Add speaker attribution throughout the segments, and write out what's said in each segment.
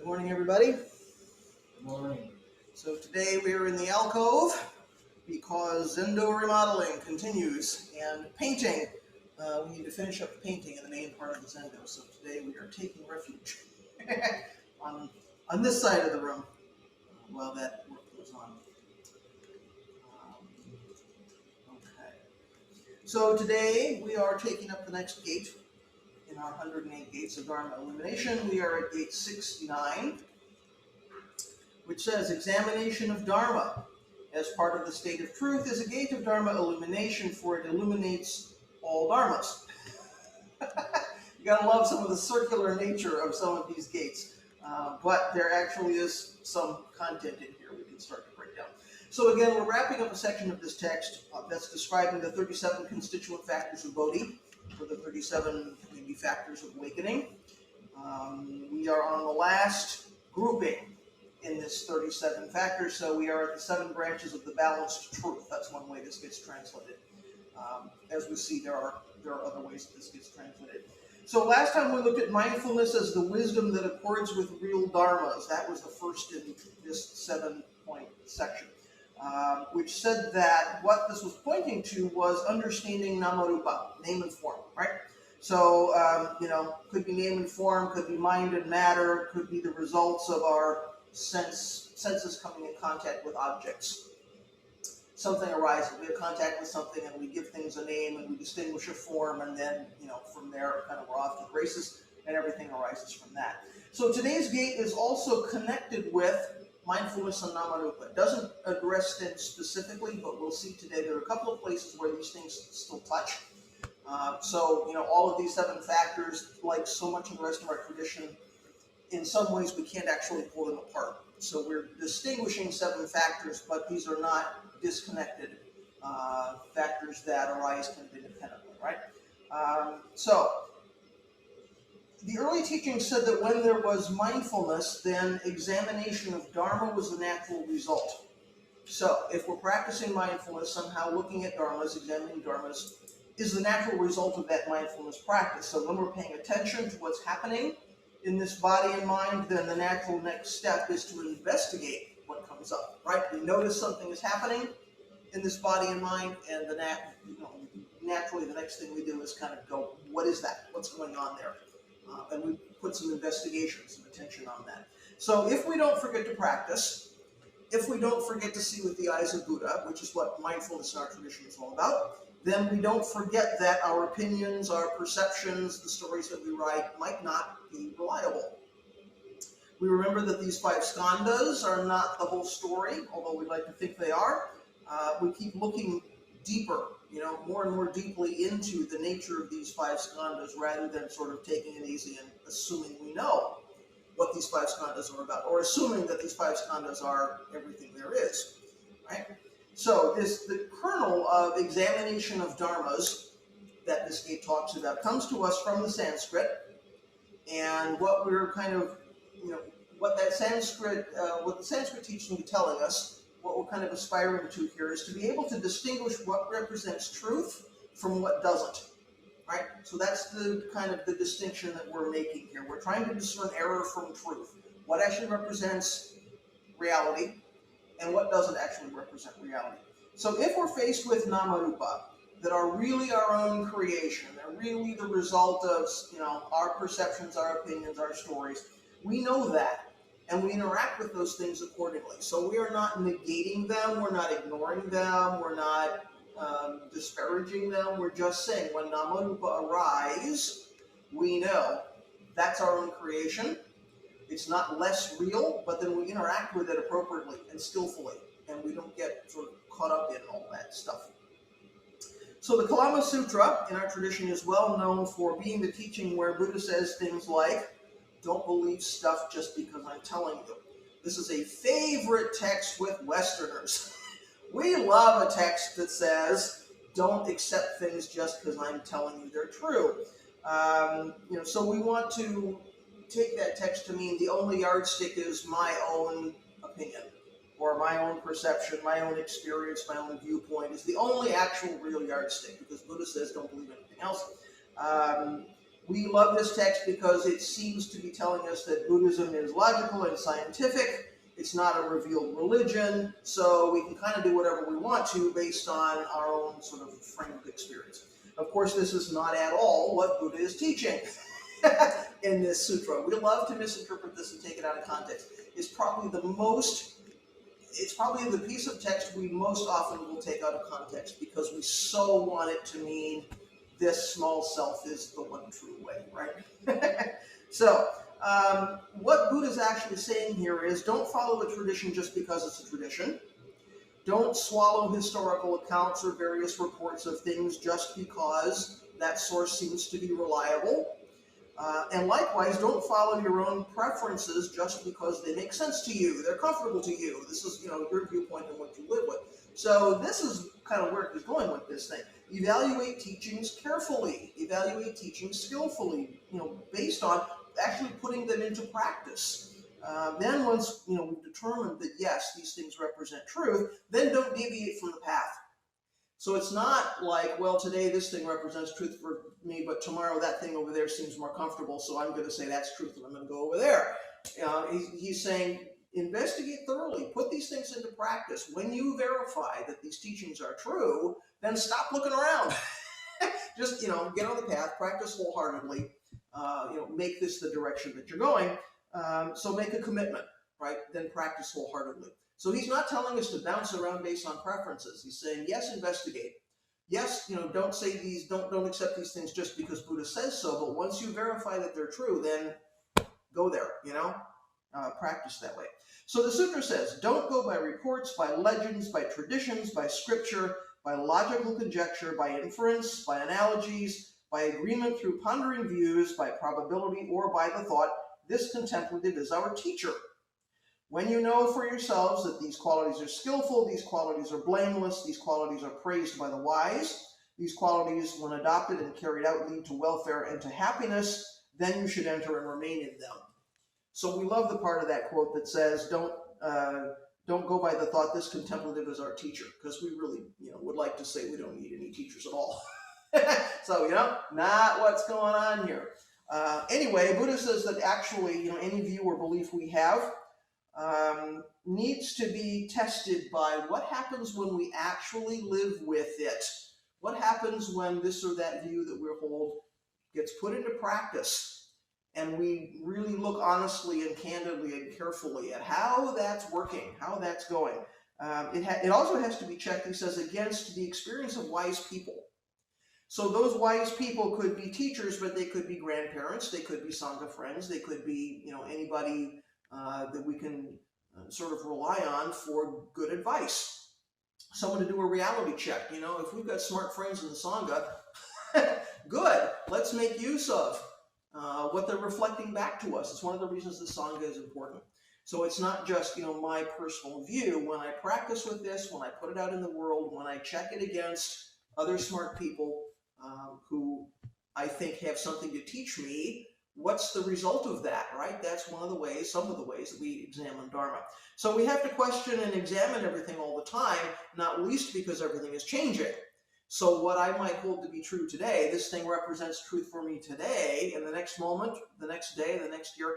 Speaker 1: Good morning, everybody.
Speaker 2: Good morning.
Speaker 1: So today we are in the alcove because zendo remodeling continues and painting. We need to finish up the painting in the main part of the zendo. So today we are taking refuge on this side of the room while that work goes on. Okay. So today we are taking up the next gate in our 108 gates of Dharma illumination. We are at gate 69. Which says examination of Dharma as part of the state of truth is a gate of Dharma illumination, for it illuminates all Dharmas. You gotta love some of the circular nature of some of these gates, but there actually is some content in here we can start to break down. So again, we're wrapping up a section of this text that's describing the 37 constituent factors of Bodhi, or the 37 maybe factors of awakening. We are on the last grouping in this 37 factors, so we are at the 7 branches of the balanced truth. That's one way this gets translated. As we see, there are other ways that this gets translated. So last time we looked at mindfulness as the wisdom that accords with real dharmas. That was the first in this 7-point section, which said that what this was pointing to was understanding namarupa, name and form, right? So, could be name and form, could be mind and matter, could be the results of our senses coming in contact with objects. Something arises, we have contact with something and we give things a name and we distinguish a form, and then, from there kind of we're off to the races and everything arises from that. So today's gate is also connected with mindfulness and namarupa. It doesn't address things specifically, but we'll see today there are a couple of places where these things still touch. All of these 7 factors, like so much of the rest of our tradition, in some ways we can't actually pull them apart. So we're distinguishing 7 factors, but these are not disconnected factors that arise kind of independently, right? The early teaching said that when there was mindfulness, then examination of Dharma was the natural result. So if we're practicing mindfulness, somehow looking at Dharmas, examining Dharmas, is the natural result of that mindfulness practice. So when we're paying attention to what's happening in this body and mind, then the natural next step is to investigate what comes up, right? We notice something is happening in this body and mind, and naturally the next thing we do is kind of go, what is that? What's going on there? And we put some investigation, some attention on that. So if we don't forget to practice, if we don't forget to see with the eyes of Buddha, which is what mindfulness in our tradition is all about, then we don't forget that our opinions, our perceptions, the stories that we write might not be reliable. We remember that these 5 skandhas are not the whole story, although we'd like to think they are. We keep looking deeper, more and more deeply into the nature of these 5 skandhas, rather than sort of taking it easy and assuming we know what these 5 skandhas are about, or assuming that these 5 skandhas are everything there is, right? So the kernel of examination of dharmas that this gate talks about comes to us from the Sanskrit, and what we're kind of, what the Sanskrit teaching is telling us, what we're kind of aspiring to here is to be able to distinguish what represents truth from what doesn't, right? So that's the kind of the distinction that we're making here. We're trying to discern error from truth. What actually represents reality, and what doesn't actually represent reality. So if we're faced with namarupa that are really our own creation, they're really the result of our perceptions, our opinions, our stories, we know that, and we interact with those things accordingly. So we are not negating them, we're not ignoring them, we're not disparaging them, we're just saying when namarupa arise, we know that's our own creation. It's not less real, but then we interact with it appropriately and skillfully, and we don't get sort of caught up in all that stuff. So the Kalama Sutra in our tradition is well known for being the teaching where Buddha says things like, don't believe stuff just because I'm telling you. This is a favorite text with Westerners. We love a text that says, don't accept things just because I'm telling you they're true. So we want to take that text to mean the only yardstick is my own opinion, or my own perception, my own experience, my own viewpoint is the only actual real yardstick, because Buddha says don't believe anything else. We love this text because it seems to be telling us that Buddhism is logical and scientific. It's not a revealed religion, so we can kind of do whatever we want to based on our own sort of frame of experience. Of course, this is not at all what Buddha is teaching in this sutra. We love to misinterpret this and take it out of context. It's probably the piece of text we most often will take out of context because we so want it to mean this small self is the one true way, right? So, what Buddha's actually saying here is don't follow a tradition just because it's a tradition. Don't swallow historical accounts or various reports of things just because that source seems to be reliable. And likewise, don't follow your own preferences just because they make sense to you. They're comfortable to you. This is, your viewpoint and what you live with. So this is kind of where he's going with this thing. Evaluate teachings carefully. Evaluate teachings skillfully, based on actually putting them into practice. Then once, we've determined that, yes, these things represent truth, then don't deviate from the path. So it's not like, well, today this thing represents truth for me, but tomorrow that thing over there seems more comfortable, so I'm going to say that's truth and I'm going to go over there. He's saying, investigate thoroughly, put these things into practice. When you verify that these teachings are true, then stop looking around. Just, get on the path, practice wholeheartedly, make this the direction that you're going. So make a commitment, right? Then practice wholeheartedly. So he's not telling us to bounce around based on preferences. He's saying, yes, investigate. Yes, don't say these, don't accept these things just because Buddha says so, but once you verify that they're true, then go there, practice that way. So the sutra says, don't go by reports, by legends, by traditions, by scripture, by logical conjecture, by inference, by analogies, by agreement through pondering views, by probability, or by the thought, this contemplative is our teacher. When you know for yourselves that these qualities are skillful, these qualities are blameless, these qualities are praised by the wise, these qualities, when adopted and carried out, lead to welfare and to happiness, then you should enter and remain in them. So we love the part of that quote that says, don't go by the thought, this contemplative is our teacher, because we really, would like to say we don't need any teachers at all. So, not what's going on here. Anyway, Buddha says that actually, any view or belief we have needs to be tested by what happens when we actually live with it. What happens when this or that view that we hold gets put into practice and we really look honestly and candidly and carefully at how that's working, how that's going. It also has to be checked, he says, against the experience of wise people. So those wise people could be teachers, but they could be grandparents, they could be Sangha friends, they could be, anybody that we can sort of rely on for good advice. Someone to do a reality check. If we've got smart friends in the Sangha, good. Let's make use of what they're reflecting back to us. It's one of the reasons the Sangha is important. So it's not just, my personal view. When I practice with this, when I put it out in the world, when I check it against other smart people who I think have something to teach me, what's the result of that, right? That's some of the ways that we examine Dharma. So we have to question and examine everything all the time, not least because everything is changing. So what I might hold to be true today, this thing represents truth for me today, in the next moment, the next day, the next year,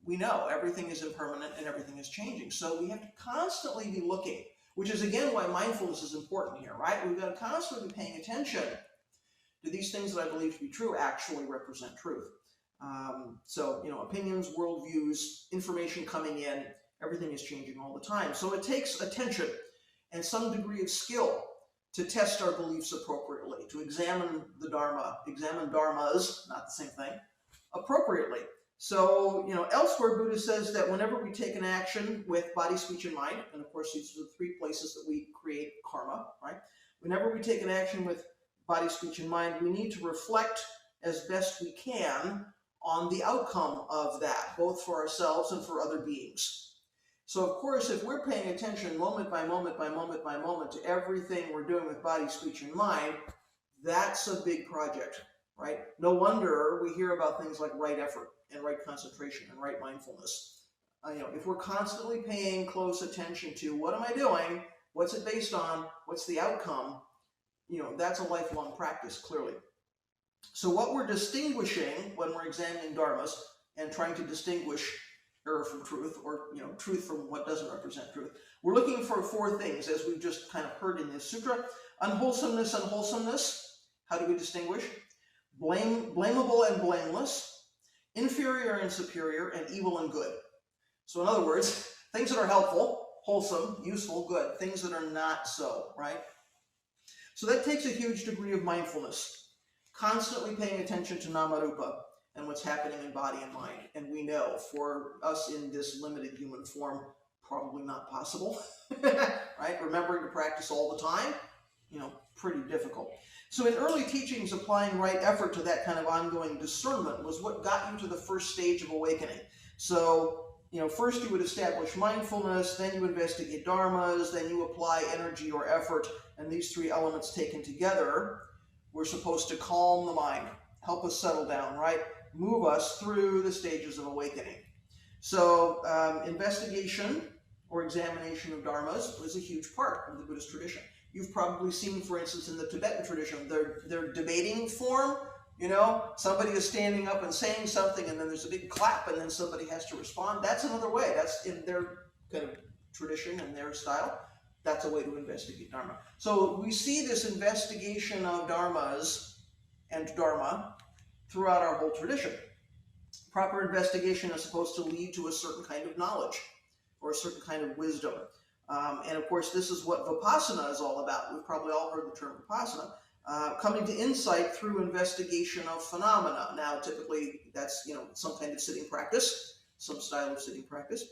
Speaker 1: we know everything is impermanent and everything is changing. So we have to constantly be looking, which is again why mindfulness is important here, right? We've got to constantly be paying attention. Do these things that I believe to be true actually represent truth? So, opinions, worldviews, information coming in, everything is changing all the time. So it takes attention and some degree of skill to test our beliefs appropriately, to examine the Dharma, examine Dharmas, not the same thing, appropriately. So, elsewhere Buddha says that whenever we take an action with body, speech, and mind, and of course these are the three places that we create karma, right? Whenever we take an action with body, speech, and mind, we need to reflect as best we can on the outcome of that, both for ourselves and for other beings. So of course, if we're paying attention moment by moment by moment by moment to everything we're doing with body, speech, and mind, that's a big project, right? No wonder we hear about things like right effort and right concentration and right mindfulness. If we're constantly paying close attention to what am I doing, what's it based on, what's the outcome, that's a lifelong practice, clearly. So what we're distinguishing when we're examining dharmas and trying to distinguish error from truth, or truth from what doesn't represent truth, we're looking for four things, as we've just kind of heard in this sutra. Unwholesomeness and wholesomeness. How do we distinguish? Blamable and blameless. Inferior and superior, and evil and good. So in other words, things that are helpful, wholesome, useful, good. Things that are not so, right? So that takes a huge degree of mindfulness, constantly paying attention to namarupa and what's happening in body and mind. And we know for us in this limited human form, probably not possible, right? Remembering to practice all the time, pretty difficult. So in early teachings, applying right effort to that kind of ongoing discernment was what got you to the first stage of awakening. So, first you would establish mindfulness, then you investigate dharmas, then you apply energy or effort, and these three elements taken together, we're supposed to calm the mind, help us settle down, right? Move us through the stages of awakening. So investigation or examination of dharmas was a huge part of the Buddhist tradition. You've probably seen, for instance, in the Tibetan tradition, their debating form, somebody is standing up and saying something, and then there's a big clap, and then somebody has to respond. That's another way. That's in their kind of tradition and their style. That's a way to investigate Dharma. So we see this investigation of dharmas and Dharma throughout our whole tradition. Proper investigation is supposed to lead to a certain kind of knowledge or a certain kind of wisdom. And of course, this is what Vipassana is all about. We've probably all heard the term Vipassana. Coming to insight through investigation of phenomena. Now, typically, that's some kind of sitting practice, some style of sitting practice.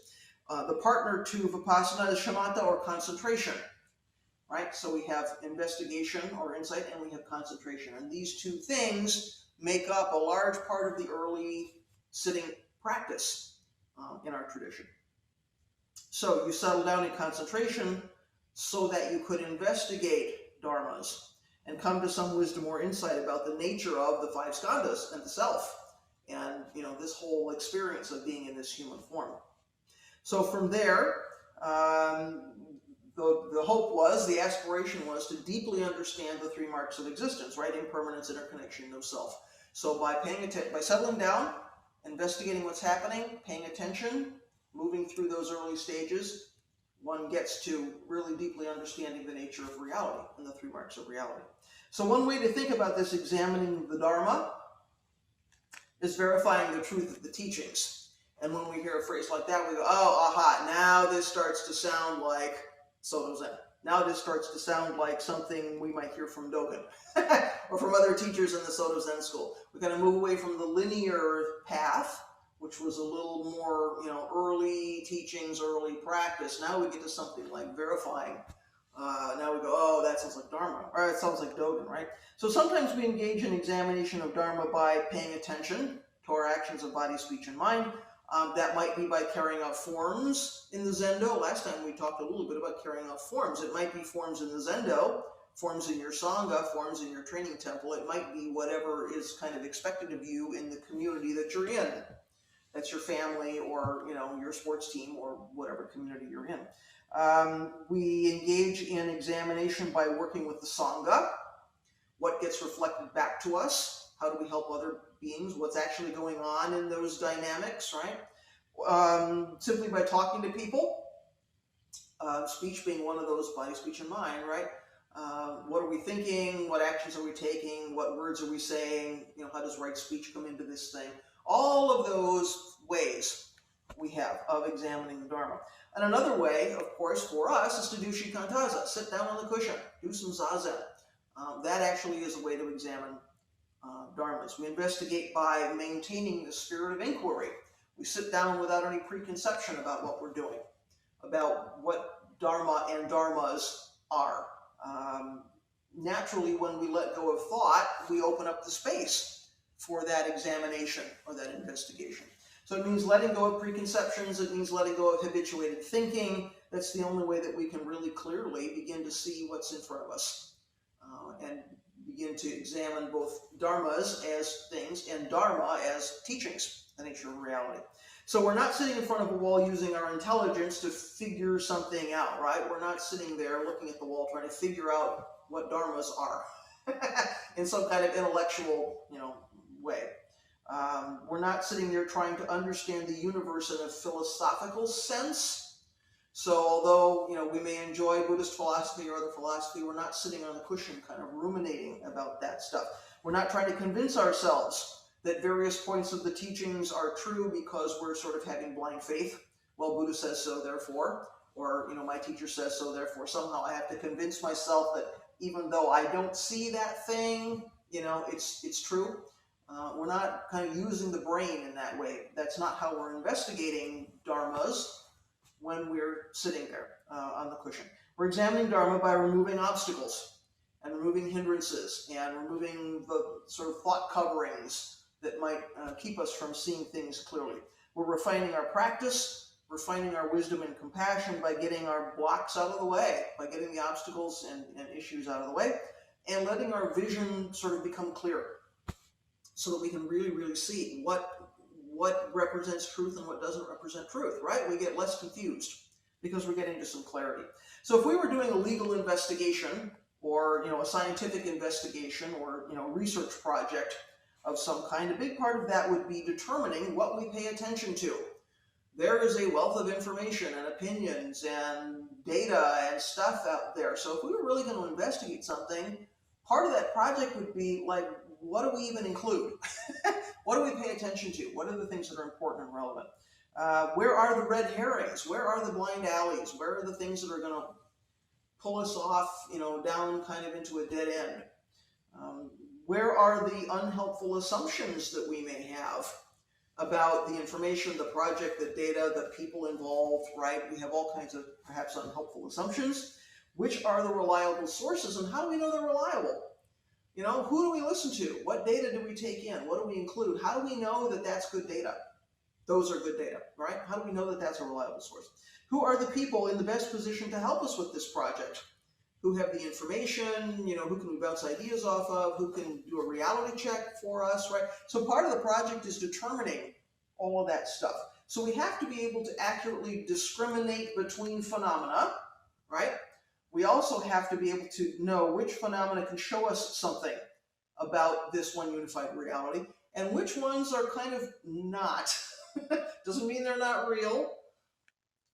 Speaker 1: The partner to Vipassana is shamatha, or concentration, right? So we have investigation or insight, and we have concentration. And these two things make up a large part of the early sitting practice in our tradition. So you settle down in concentration so that you could investigate dharmas and come to some wisdom or insight about the nature of the five skandhas and the self, and this whole experience of being in this human form. So from there, the hope was, the aspiration was to deeply understand the three marks of existence, right? Impermanence, interconnection, no self. So by settling down, investigating what's happening, paying attention, moving through those early stages, one gets to really deeply understanding the nature of reality and the three marks of reality. So one way to think about this examining the Dharma is verifying the truth of the teachings. And when we hear a phrase like that, we go, oh, aha, now this starts to sound like Soto Zen. Now this starts to sound like something we might hear from Dogen or from other teachers in the Soto Zen school. We kind of move away from the linear path, which was a little more, early teachings, early practice. Now we get to something like verifying. Now we go, oh, that sounds like Dharma, or it sounds like Dogen, right? So sometimes we engage in examination of Dharma by paying attention to our actions of body, speech, and mind. That might be by carrying out forms in the zendo. Last time we talked a little bit about carrying out forms. It might be forms in the zendo, forms in your sangha, forms in your training temple. It might be whatever is kind of expected of you in the community that you're in. That's your family, or your sports team, or whatever community you're in. We engage in examination by working with the sangha. What gets reflected back to us? How do we help other beings? What's actually going on in those dynamics, right? Simply by talking to people. Speech being one of those, body, speech, and mind, right? What are we thinking? What actions are we taking? What words are we saying? How does right speech come into this thing? All of those ways we have of examining the Dharma. And another way, of course, for us is to do Shikantaza, sit down on the cushion, do some zazen. That actually is a way to examine dharmas. We investigate by maintaining the spirit of inquiry. We sit down without any preconception about what we're doing, about what dharma and dharmas are. Naturally, when we let go of thought, we open up the space for that examination or that investigation. So it means letting go of preconceptions. It means letting go of habituated thinking. That's the only way that we can really clearly begin to see what's in front of us and begin to examine both dharmas as things and dharma as teachings, the nature of reality. So we're not sitting in front of a wall using our intelligence to figure something out, right? We're not sitting there looking at the wall trying to figure out what dharmas are. in some kind of intellectual, way. We're not sitting there trying to understand the universe in a philosophical sense. So although, we may enjoy Buddhist philosophy or other philosophy, we're not sitting on the cushion kind of ruminating about that stuff. We're not trying to convince ourselves that various points of the teachings are true because we're sort of having blind faith. Well, Buddha says so, therefore, or, my teacher says so, therefore, somehow I have to convince myself that even though I don't see that thing, it's true. We're not kind of using the brain in that way. That's not how we're investigating dharmas when we're sitting there on the cushion. We're examining dharma by removing obstacles and removing hindrances and removing the sort of thought coverings that might keep us from seeing things clearly. We're refining our practice, refining our wisdom and compassion by getting our blocks out of the way, by getting the obstacles and issues out of the way, and letting our vision sort of become clear so that we can really, really see what represents truth and what doesn't represent truth, right? We get less confused because we're getting to some clarity. So if we were doing a legal investigation or, a scientific investigation or, research project of some kind, a big part of that would be determining what we pay attention to. There is a wealth of information and opinions and data and stuff out there. So if we were really going to investigate something, part of that project would be like, what do we even include? What do we pay attention to? What are the things that are important and relevant? Where are the red herrings? Where are the blind alleys? Where are the things that are going to pull us off, down kind of into a dead end? Where are the unhelpful assumptions that we may have about the information, the project, the data, the people involved, right? We have all kinds of perhaps unhelpful assumptions. Which are the reliable sources, and how do we know they're reliable? Who do we listen to? What data do we take in? What do we include? How do we know that that's good data? Those are good data, right? How do we know that that's a reliable source? Who are the people in the best position to help us with this project? Who have the information, who can we bounce ideas off of? Who can do a reality check for us, right? So part of the project is determining all of that stuff. So we have to be able to accurately discriminate between phenomena, right? We also have to be able to know which phenomena can show us something about this one unified reality and which ones are kind of not. Doesn't mean they're not real,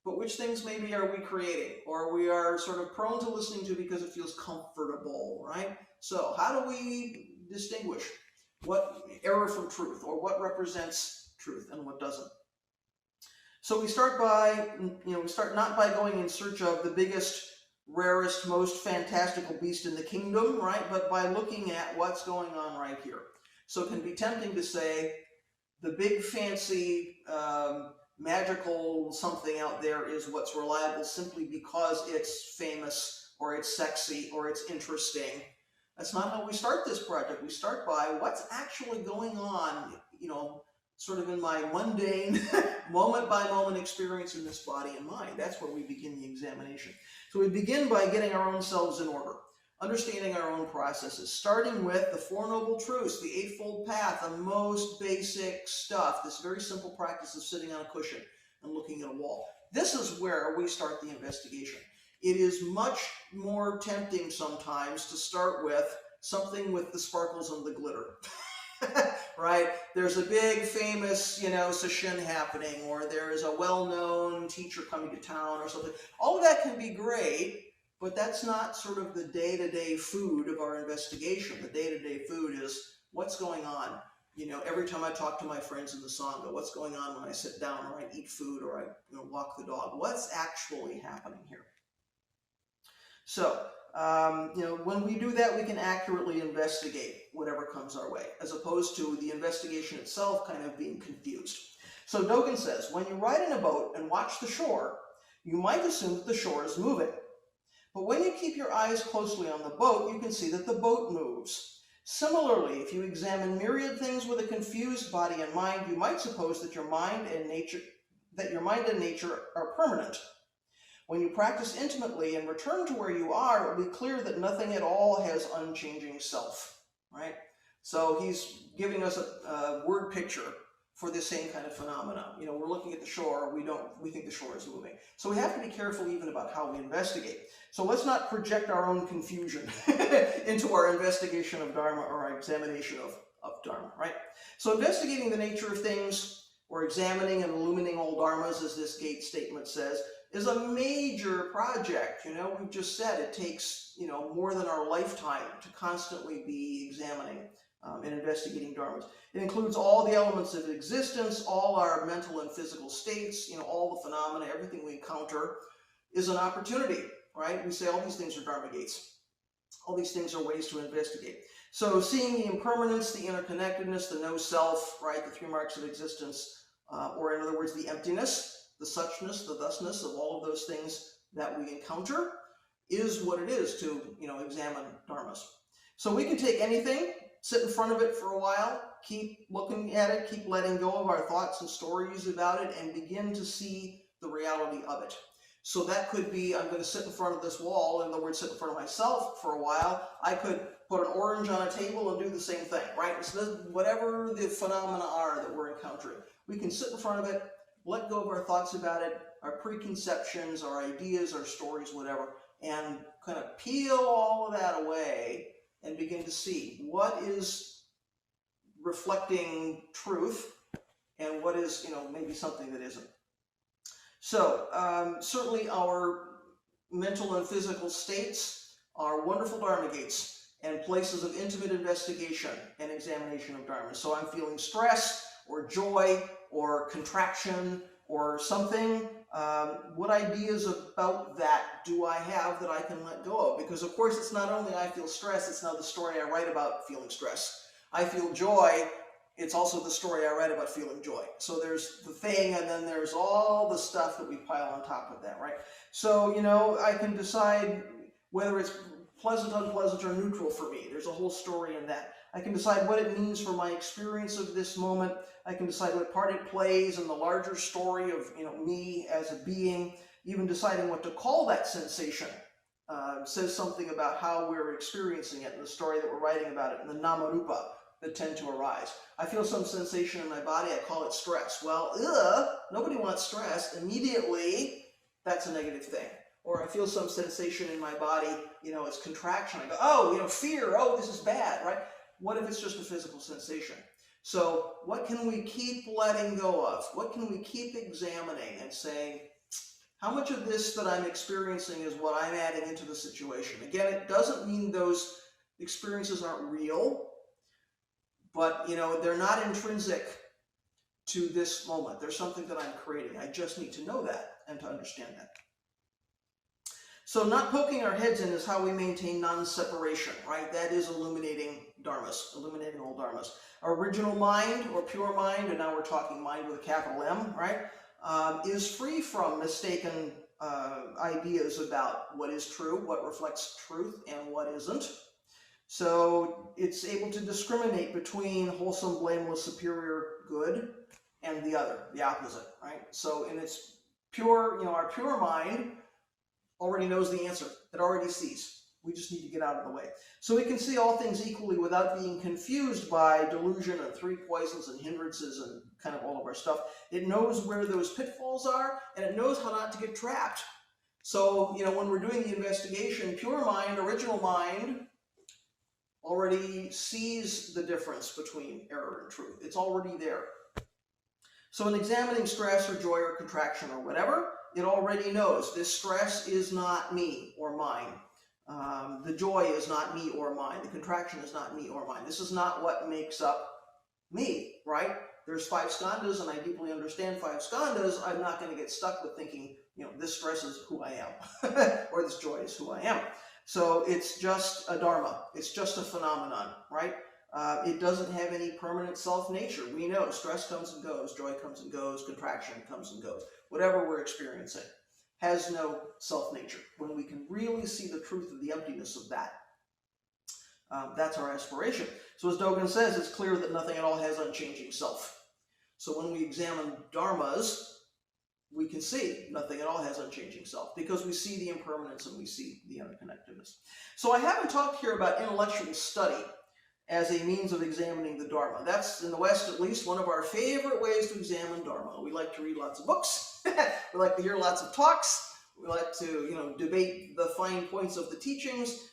Speaker 1: but which things maybe are we creating or we are sort of prone to listening to because it feels comfortable, right? So how do we distinguish what error from truth or what represents truth and what doesn't? So we start not by going in search of the biggest, rarest, most fantastical beast in the kingdom, right? But by looking at what's going on right here. So it can be tempting to say the big fancy magical something out there is what's reliable simply because it's famous or it's sexy or it's interesting. That's not how we start this project. We start by what's actually going on, sort of in my mundane, moment-by-moment experience in this body and mind. That's where we begin the examination. So we begin by getting our own selves in order, understanding our own processes, starting with the Four Noble Truths, the Eightfold Path, the most basic stuff, this very simple practice of sitting on a cushion and looking at a wall. This is where we start the investigation. It is much more tempting sometimes to start with something with the sparkles and the glitter. Right? There's a big famous, session happening, or there is a well-known teacher coming to town or something. All of that can be great, but that's not sort of the day-to-day food of our investigation. The day-to-day food is what's going on. Every time I talk to my friends in the Sangha, what's going on when I sit down or I eat food or I walk the dog? What's actually happening here? So, when we do that, we can accurately investigate whatever comes our way, as opposed to the investigation itself kind of being confused. So Dogen says, when you ride in a boat and watch the shore, you might assume that the shore is moving. But when you keep your eyes closely on the boat, you can see that the boat moves. Similarly, if you examine myriad things with a confused body and mind, you might suppose that your mind and nature are permanent. When you practice intimately and return to where you are, it will be clear that nothing at all has unchanging self, right? So he's giving us a word picture for the same kind of phenomena. You know, we're looking at the shore, we think the shore is moving. So we have to be careful even about how we investigate. So let's not project our own confusion into our investigation of Dharma or our examination of Dharma, right? So investigating the nature of things, or examining and illuminating all Dharmas, as this gate statement says, is a major project. You know, we've just said it takes, you know, more than our lifetime to constantly be examining and investigating Dharmas. It includes all the elements of existence, all our mental and physical states, you know, all the phenomena, everything we encounter is an opportunity, right? We say all these things are Dharma gates. All these things are ways to investigate. So seeing the impermanence, the interconnectedness, the no self, right, the three marks of existence, or in other words, the emptiness, the suchness, the thusness of all of those things that we encounter is what it is to, you know, examine Dharmas. So we can take anything, sit in front of it for a while, keep looking at it, keep letting go of our thoughts and stories about it, and begin to see the reality of it. So that could be, I'm going to sit in front of this wall, in other words, sit in front of myself for a while. I could put an orange on a table and do the same thing, right? So whatever the phenomena are that we're encountering, we can sit in front of it, let go of our thoughts about it, our preconceptions, our ideas, our stories, whatever, and kind of peel all of that away and begin to see what is reflecting truth and what is, you know, maybe something that isn't. So certainly our mental and physical states are wonderful Dharma gates and places of intimate investigation and examination of Dharma. So I'm feeling stress or joy or contraction or something. What ideas about that do I have that I can let go of? Because of course it's not only I feel stress, it's now the story I write about feeling stress. I feel joy, it's also the story I write about feeling joy. So there's the thing, and then there's all the stuff that we pile on top of that, right? So, you know, I can decide whether it's pleasant, unpleasant, or neutral for me. There's a whole story in that. I can decide what it means for my experience of this moment. I can decide what part it plays in the larger story of, you know, me as a being. Even deciding what to call that sensation says something about how we're experiencing it in the story that we're writing about it, in the namarupa that tend to arise. I feel some sensation in my body, I call it stress. Well, nobody wants stress. Immediately, that's a negative thing. Or I feel some sensation in my body, you know, it's contraction. I go, oh, you know, fear, oh, this is bad, right? What if it's just a physical sensation? So what can we keep letting go of? What can we keep examining and saying, how much of this that I'm experiencing is what I'm adding into the situation? Again, it doesn't mean those experiences aren't real, but, you know, they're not intrinsic to this moment. There's something that I'm creating. I just need to know that and to understand that. So not poking our heads in is how we maintain non-separation, right? That is illuminating Dharmas, illuminating all Dharmas. Our original mind, or pure mind, and now we're talking mind with a capital M, right, is free from mistaken ideas about what is true, what reflects truth, and what isn't. So it's able to discriminate between wholesome, blameless, superior good and the other, the opposite, right? So in its pure, you know, our pure mind already knows the answer. It already sees. We just need to get out of the way. So we can see all things equally without being confused by delusion and three poisons and hindrances and kind of all of our stuff. It knows where those pitfalls are, and it knows how not to get trapped. So, you know, when we're doing the investigation, pure mind, original mind, already sees the difference between error and truth. It's already there. So in examining stress or joy or contraction or whatever, it already knows this stress is not me or mine. The joy is not me or mine. The contraction is not me or mine. This is not what makes up me, right? There's 5 skandhas, and I deeply understand 5 skandhas. I'm not going to get stuck with thinking, you know, this stress is who I am, or this joy is who I am. So it's just a dharma. It's just a phenomenon, right? It doesn't have any permanent self-nature. We know stress comes and goes, joy comes and goes, contraction comes and goes. Whatever we're experiencing has no self-nature. When we can really see the truth of the emptiness of that, that's our aspiration. So as Dogen says, it's clear that nothing at all has unchanging self. So when we examine dharmas, we can see nothing at all has unchanging self, because we see the impermanence and we see the interconnectedness. So I haven't talked here about intellectual study, as a means of examining the Dharma. That's, in the West at least, one of our favorite ways to examine Dharma. We like to read lots of books. We like to hear lots of talks. We like to, debate the fine points of the teachings.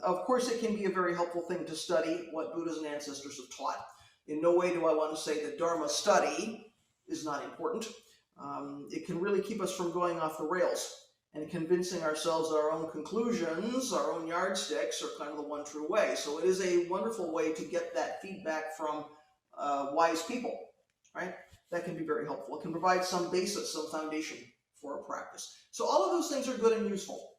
Speaker 1: Of course, it can be a very helpful thing to study what Buddhas and ancestors have taught. In no way do I want to say that Dharma study is not important. It can really keep us from going off the rails and convincing ourselves that our own conclusions, our own yardsticks, are kind of the one true way. So it is a wonderful way to get that feedback from wise people, right? That can be very helpful. It can provide some basis, some foundation for a practice. So all of those things are good and useful.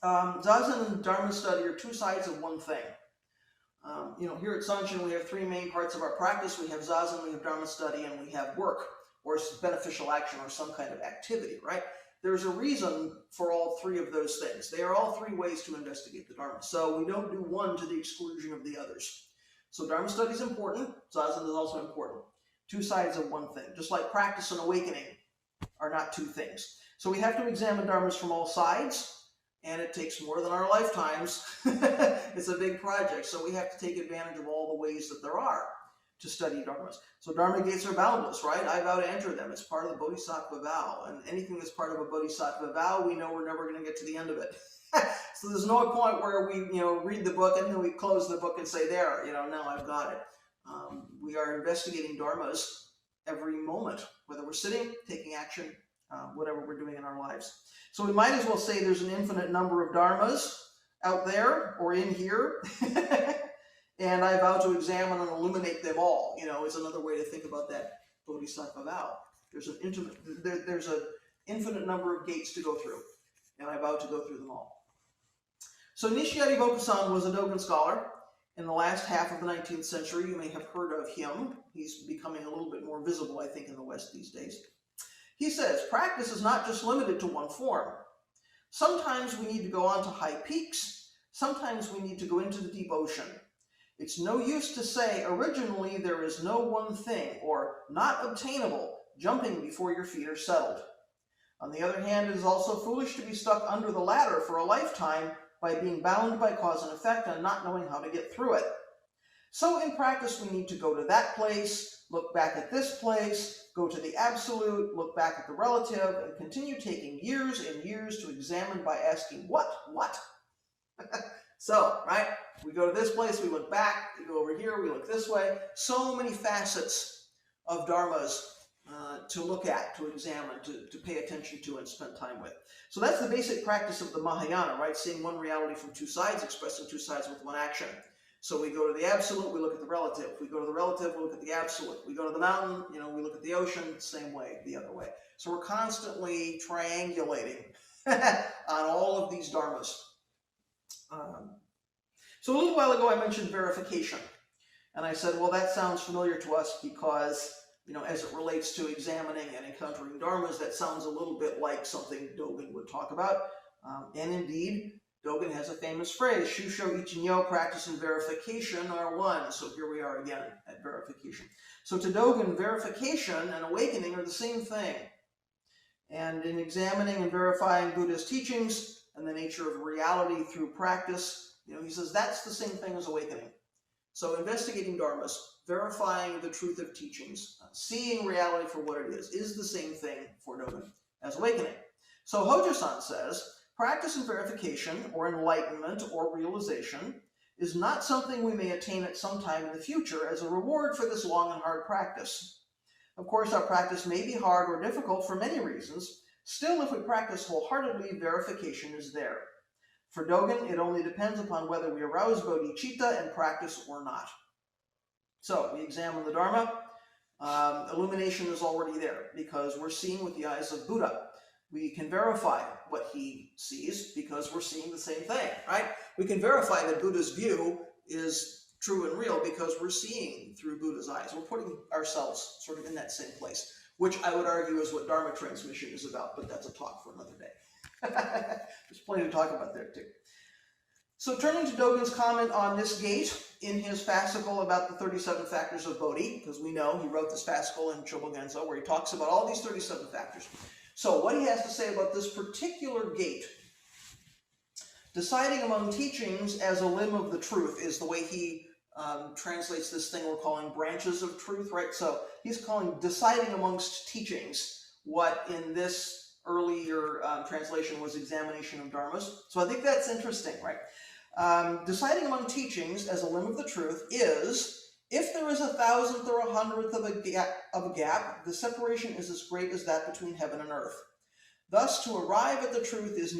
Speaker 1: Zazen and Dharma study are two sides of one thing. Here at Sanjin, we have three main parts of our practice. We have Zazen, we have Dharma study, and we have work, or beneficial action, or some kind of activity, right? There's a reason for all three of those things. They are all three ways to investigate the Dharma. So we don't do one to the exclusion of the others. So Dharma study is important. Zazen is also important. Two sides of one thing. Just like practice and awakening are not two things. So we have to examine Dharmas from all sides, and it takes more than our lifetimes. It's a big project, so we have to take advantage of all the ways that there are to study Dharmas. So Dharma gates are boundless, right? I vow to enter them. It's part of the Bodhisattva vow. And anything that's part of a Bodhisattva vow, we know we're never going to get to the end of it. So there's no point where we, read the book and then we close the book and say, there, now I've got it. We are investigating Dharmas every moment, whether we're sitting, taking action, whatever we're doing in our lives. So we might as well say there's an infinite number of Dharmas out there or in here. And I vow to examine and illuminate them all, is another way to think about that Bodhisattva vow. There's an infinite number of gates to go through, and I vow to go through them all. So Nishiti Vokasan was a Dogen scholar in the last half of the 19th century. You may have heard of him. He's becoming a little bit more visible, I think, in the West these days. He says, practice is not just limited to one form. Sometimes we need to go on to high peaks. Sometimes we need to go into the deep ocean. It's no use to say, originally there is no one thing, or not obtainable, jumping before your feet are settled. On the other hand, it is also foolish to be stuck under the ladder for a lifetime by being bound by cause and effect and not knowing how to get through it. So in practice, we need to go to that place, look back at this place, go to the absolute, look back at the relative, and continue taking years and years to examine by asking, what? So, right, we go to this place, we look back, we go over here, we look this way. So many facets of Dharmas to look at, to examine, to pay attention to, and spend time with. So that's the basic practice of the Mahayana, right? Seeing one reality from two sides, expressing two sides with one action. So we go to the absolute, we look at the relative. We go to the relative, we look at the absolute. We go to the mountain, we look at the ocean, same way, the other way. So we're constantly triangulating on all of these Dharmas. So a little while ago I mentioned verification, and I said, well, that sounds familiar to us because, as it relates to examining and encountering Dharmas, that sounds a little bit like something Dogen would talk about. And indeed, Dogen has a famous phrase, Shusho Ichinyo, practice and verification are one. So here we are again at verification. So to Dogen, verification and awakening are the same thing. And in examining and verifying Buddha's teachings and the nature of reality through practice, he says that's the same thing as awakening. So investigating Dharmas, verifying the truth of teachings, seeing reality for what it is the same thing for Dogen as awakening. So Hojo-san says, practice and verification, or enlightenment, or realization, is not something we may attain at some time in the future as a reward for this long and hard practice. Of course, our practice may be hard or difficult for many reasons. Still, if we practice wholeheartedly, verification is there. For Dogen, it only depends upon whether we arouse bodhicitta and practice or not. So, we examine the Dharma. Illumination is already there because we're seeing with the eyes of Buddha. We can verify what he sees because we're seeing the same thing, right? We can verify that Buddha's view is true and real because we're seeing through Buddha's eyes. We're putting ourselves sort of in that same place, which I would argue is what Dharma transmission is about, but that's a talk for another day. There's plenty to talk about there too. So turning to Dogen's comment on this gate in his fascicle about the 37 factors of Bodhi, because we know he wrote this fascicle in Chobogenzo where he talks about all these 37 factors. So what he has to say about this particular gate, deciding among teachings as a limb of the truth, is the way he translates this thing we're calling branches of truth, right? So he's calling deciding amongst teachings what in this earlier translation was examination of dharmas. So I think that's interesting, right? Deciding among teachings as a limb of the truth is, if there is 1,000th or 100th of a gap, the separation is as great as that between heaven and earth. Thus, to arrive at the truth is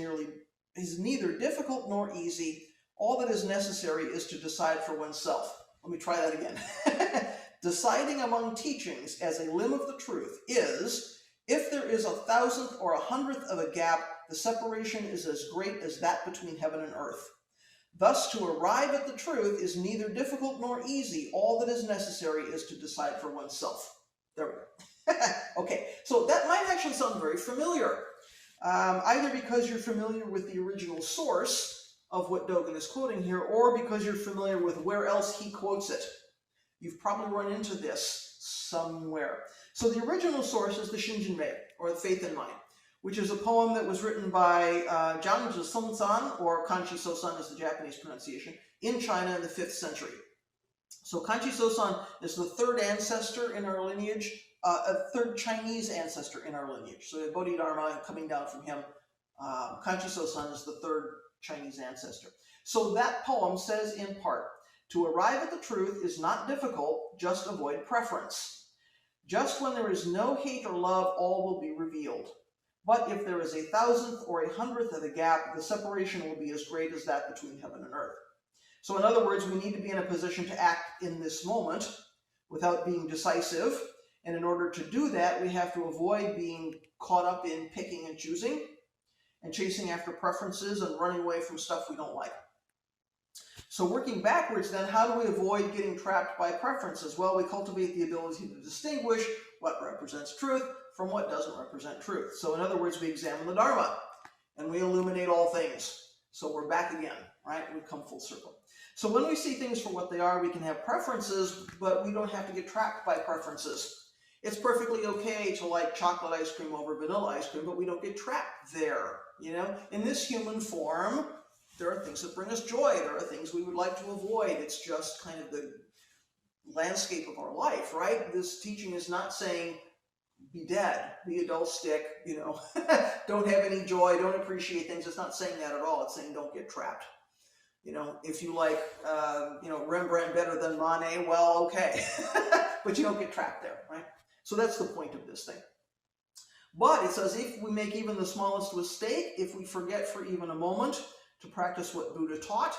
Speaker 1: neither difficult nor easy. All that is necessary is to decide for oneself. Let me try that again. Deciding among teachings as a limb of the truth is, if there is 1,000th or 100th of a gap, the separation is as great as that between heaven and earth. Thus, to arrive at the truth is neither difficult nor easy. All that is necessary is to decide for oneself. There we go. Okay, so that might actually sound very familiar, either because you're familiar with the original source of what Dogen is quoting here, or because you're familiar with where else he quotes it. You've probably run into this somewhere. So the original source is the Shinjinmei, or the Faith in Mind, which is a poem that was written by Zhang Son, or Kanchi Sosan is the Japanese pronunciation, in China in the 5th century. So Kanchi Sosan is the third ancestor in our lineage, a third Chinese ancestor in our lineage. So we have Bodhidharma coming down from him. Kanchi Sosan is the third Chinese ancestor. So that poem says in part, to arrive at the truth is not difficult, just avoid preference. Just when there is no hate or love, all will be revealed. But if there is 1,000th or 100th of a gap, the separation will be as great as that between heaven and earth. So in other words, we need to be in a position to act in this moment without being decisive. And in order to do that, we have to avoid being caught up in picking and choosing and chasing after preferences and running away from stuff we don't like. So working backwards then, how do we avoid getting trapped by preferences? Well, we cultivate the ability to distinguish what represents truth from what doesn't represent truth. So in other words, we examine the Dharma and we illuminate all things. So we're back again, right? We come full circle. So when we see things for what they are, we can have preferences, but we don't have to get trapped by preferences. It's perfectly okay to like chocolate ice cream over vanilla ice cream, but we don't get trapped there, you know? In this human form, there are things that bring us joy. There are things we would like to avoid. It's just kind of the landscape of our life, right? This teaching is not saying, be dead, be a dull stick, you know, don't have any joy, don't appreciate things. It's not saying that at all. It's saying don't get trapped. You know, if you like, you know, Rembrandt better than Monet, well, okay. But you don't get trapped there, right? So that's the point of this thing. But it says if we make even the smallest mistake, if we forget for even a moment to practice what Buddha taught,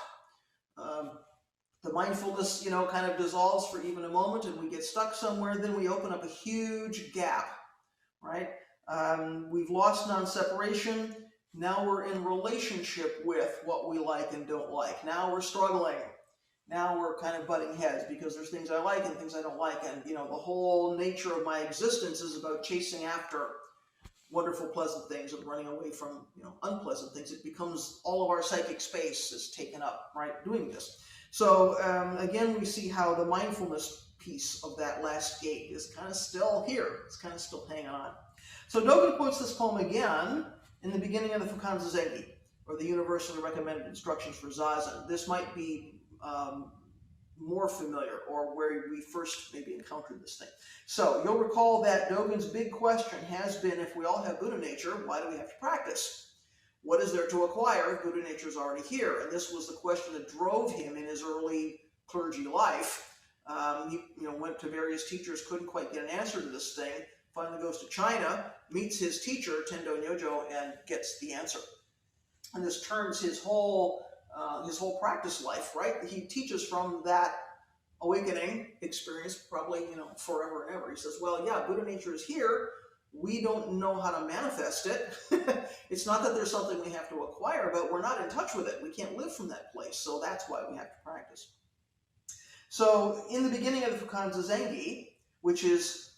Speaker 1: the mindfulness, you know, kind of dissolves for even a moment and we get stuck somewhere, then we open up a huge gap, right? We've lost non-separation. Now we're in relationship with what we like and don't like. Now we're struggling. Now we're kind of butting heads because there's things I like and things I don't like. And, you know, the whole nature of my existence is about chasing after wonderful, pleasant things and running away from, you know, unpleasant things. It becomes all of our psychic space is taken up, right, doing this. So again, we see how the mindfulness piece of that last gate is kind of still here. It's kind of still hanging on. So Dogen quotes this poem again in the beginning of the Shikantaza Zengi, or the universally recommended instructions for Zazen. This might be more familiar, or where we first maybe encountered this thing. So you'll recall that Dogen's big question has been, if we all have Buddha nature, why do we have to practice? What is there to acquire if Buddha nature is already here? And this was the question that drove him in his early clergy life. He, you know, went to various teachers, couldn't quite get an answer to this thing, finally goes to China, meets his teacher, Tendo Nyojo, and gets the answer. And this turns his whole practice life, right? He teaches from that awakening experience, probably, you know, forever and ever. He says, well, yeah, Buddha nature is here. We don't know how to manifest it. It's not that there's something we have to acquire, but we're not in touch with it. We can't live from that place. So that's why we have to practice. So in the beginning of the Shikantaza Zengi, which is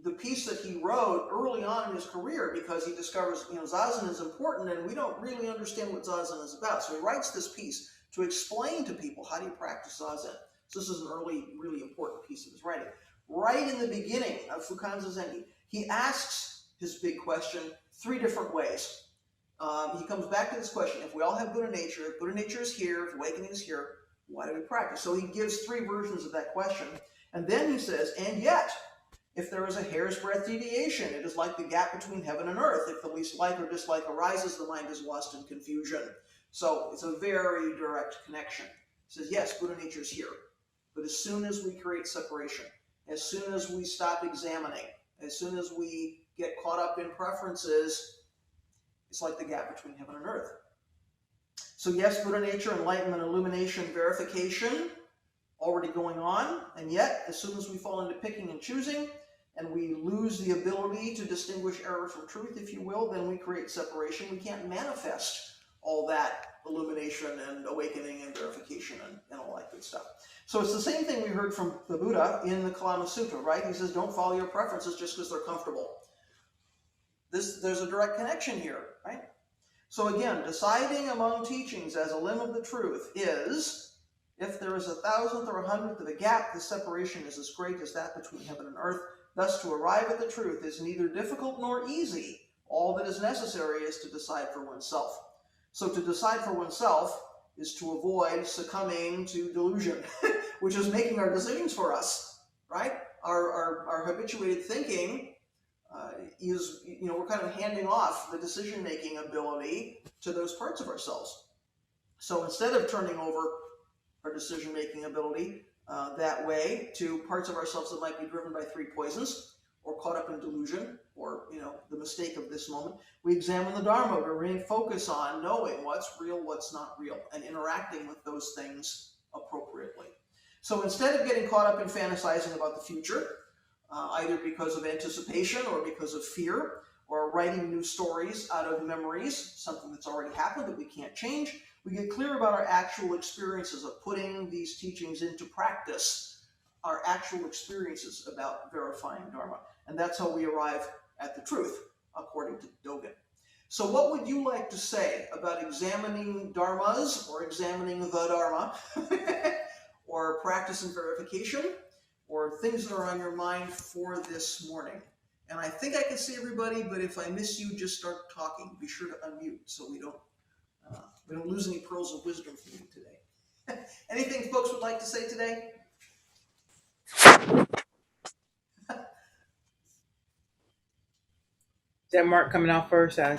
Speaker 1: the piece that he wrote early on in his career, because he discovers, you know, Zazen is important and we don't really understand what Zazen is about. So he writes this piece to explain to people, how do you practice Zazen? So this is an early, really important piece of his writing. Right in the beginning of Shikantaza Zengi, he asks his big question 3 different ways. He comes back to this question, if we all have Buddha nature, if Buddha nature is here, if awakening is here, Why do we practice? So he gives three versions of that question. And then he says, and yet, if there is a hair's breadth deviation, it is like the gap between heaven and earth. If the least like or dislike arises, the mind is lost in confusion. So it's a very direct connection. He says, yes, Buddha nature is here. But as soon as we create separation, as soon as we stop examining, as soon as we get caught up in preferences, it's like the gap between heaven and earth. So yes, Buddha nature, enlightenment, illumination, verification, already going on. And yet, as soon as we fall into picking and choosing, and we lose the ability to distinguish error from truth, if you will, then we create separation. We can't manifest all that illumination and awakening and verification and all that good stuff. So it's the same thing we heard from the Buddha in the Kalama Sutta, right? He says, don't follow your preferences just because they're comfortable. There's a direct connection here, right? So again, deciding among teachings as a limb of the truth is, if there is 1,000th or 100th of a gap, the separation is as great as that between heaven and earth. Thus, to arrive at the truth is neither difficult nor easy. All that is necessary is to decide for oneself. So to decide for oneself is to avoid succumbing to delusion, which is making our decisions for us, right? Our habituated thinking is, we're kind of handing off the decision-making ability to those parts of ourselves. So instead of turning over our decision-making ability that way to parts of ourselves that might be driven by three poisons or caught up in delusion or, the mistake of this moment, we examine the Dharma to remain focused on knowing what's real, what's not real, and interacting with those things appropriately. So instead of getting caught up in fantasizing about the future, either because of anticipation or because of fear, or writing new stories out of memories, something that's already happened that we can't change, we get clear about our actual experiences of putting these teachings into practice, our actual experiences about verifying Dharma. And that's how we arrive at the truth, according to Dogen. So what would you like to say about examining Dharmas, or examining the Dharma, or practice and verification, or things that are on your mind for this morning? And I think I can see everybody, but if I miss you, just start talking. Be sure to unmute so we don't lose any pearls of wisdom from you today. Anything folks would like to say today?
Speaker 3: Is that Mark coming out first?
Speaker 4: Oh,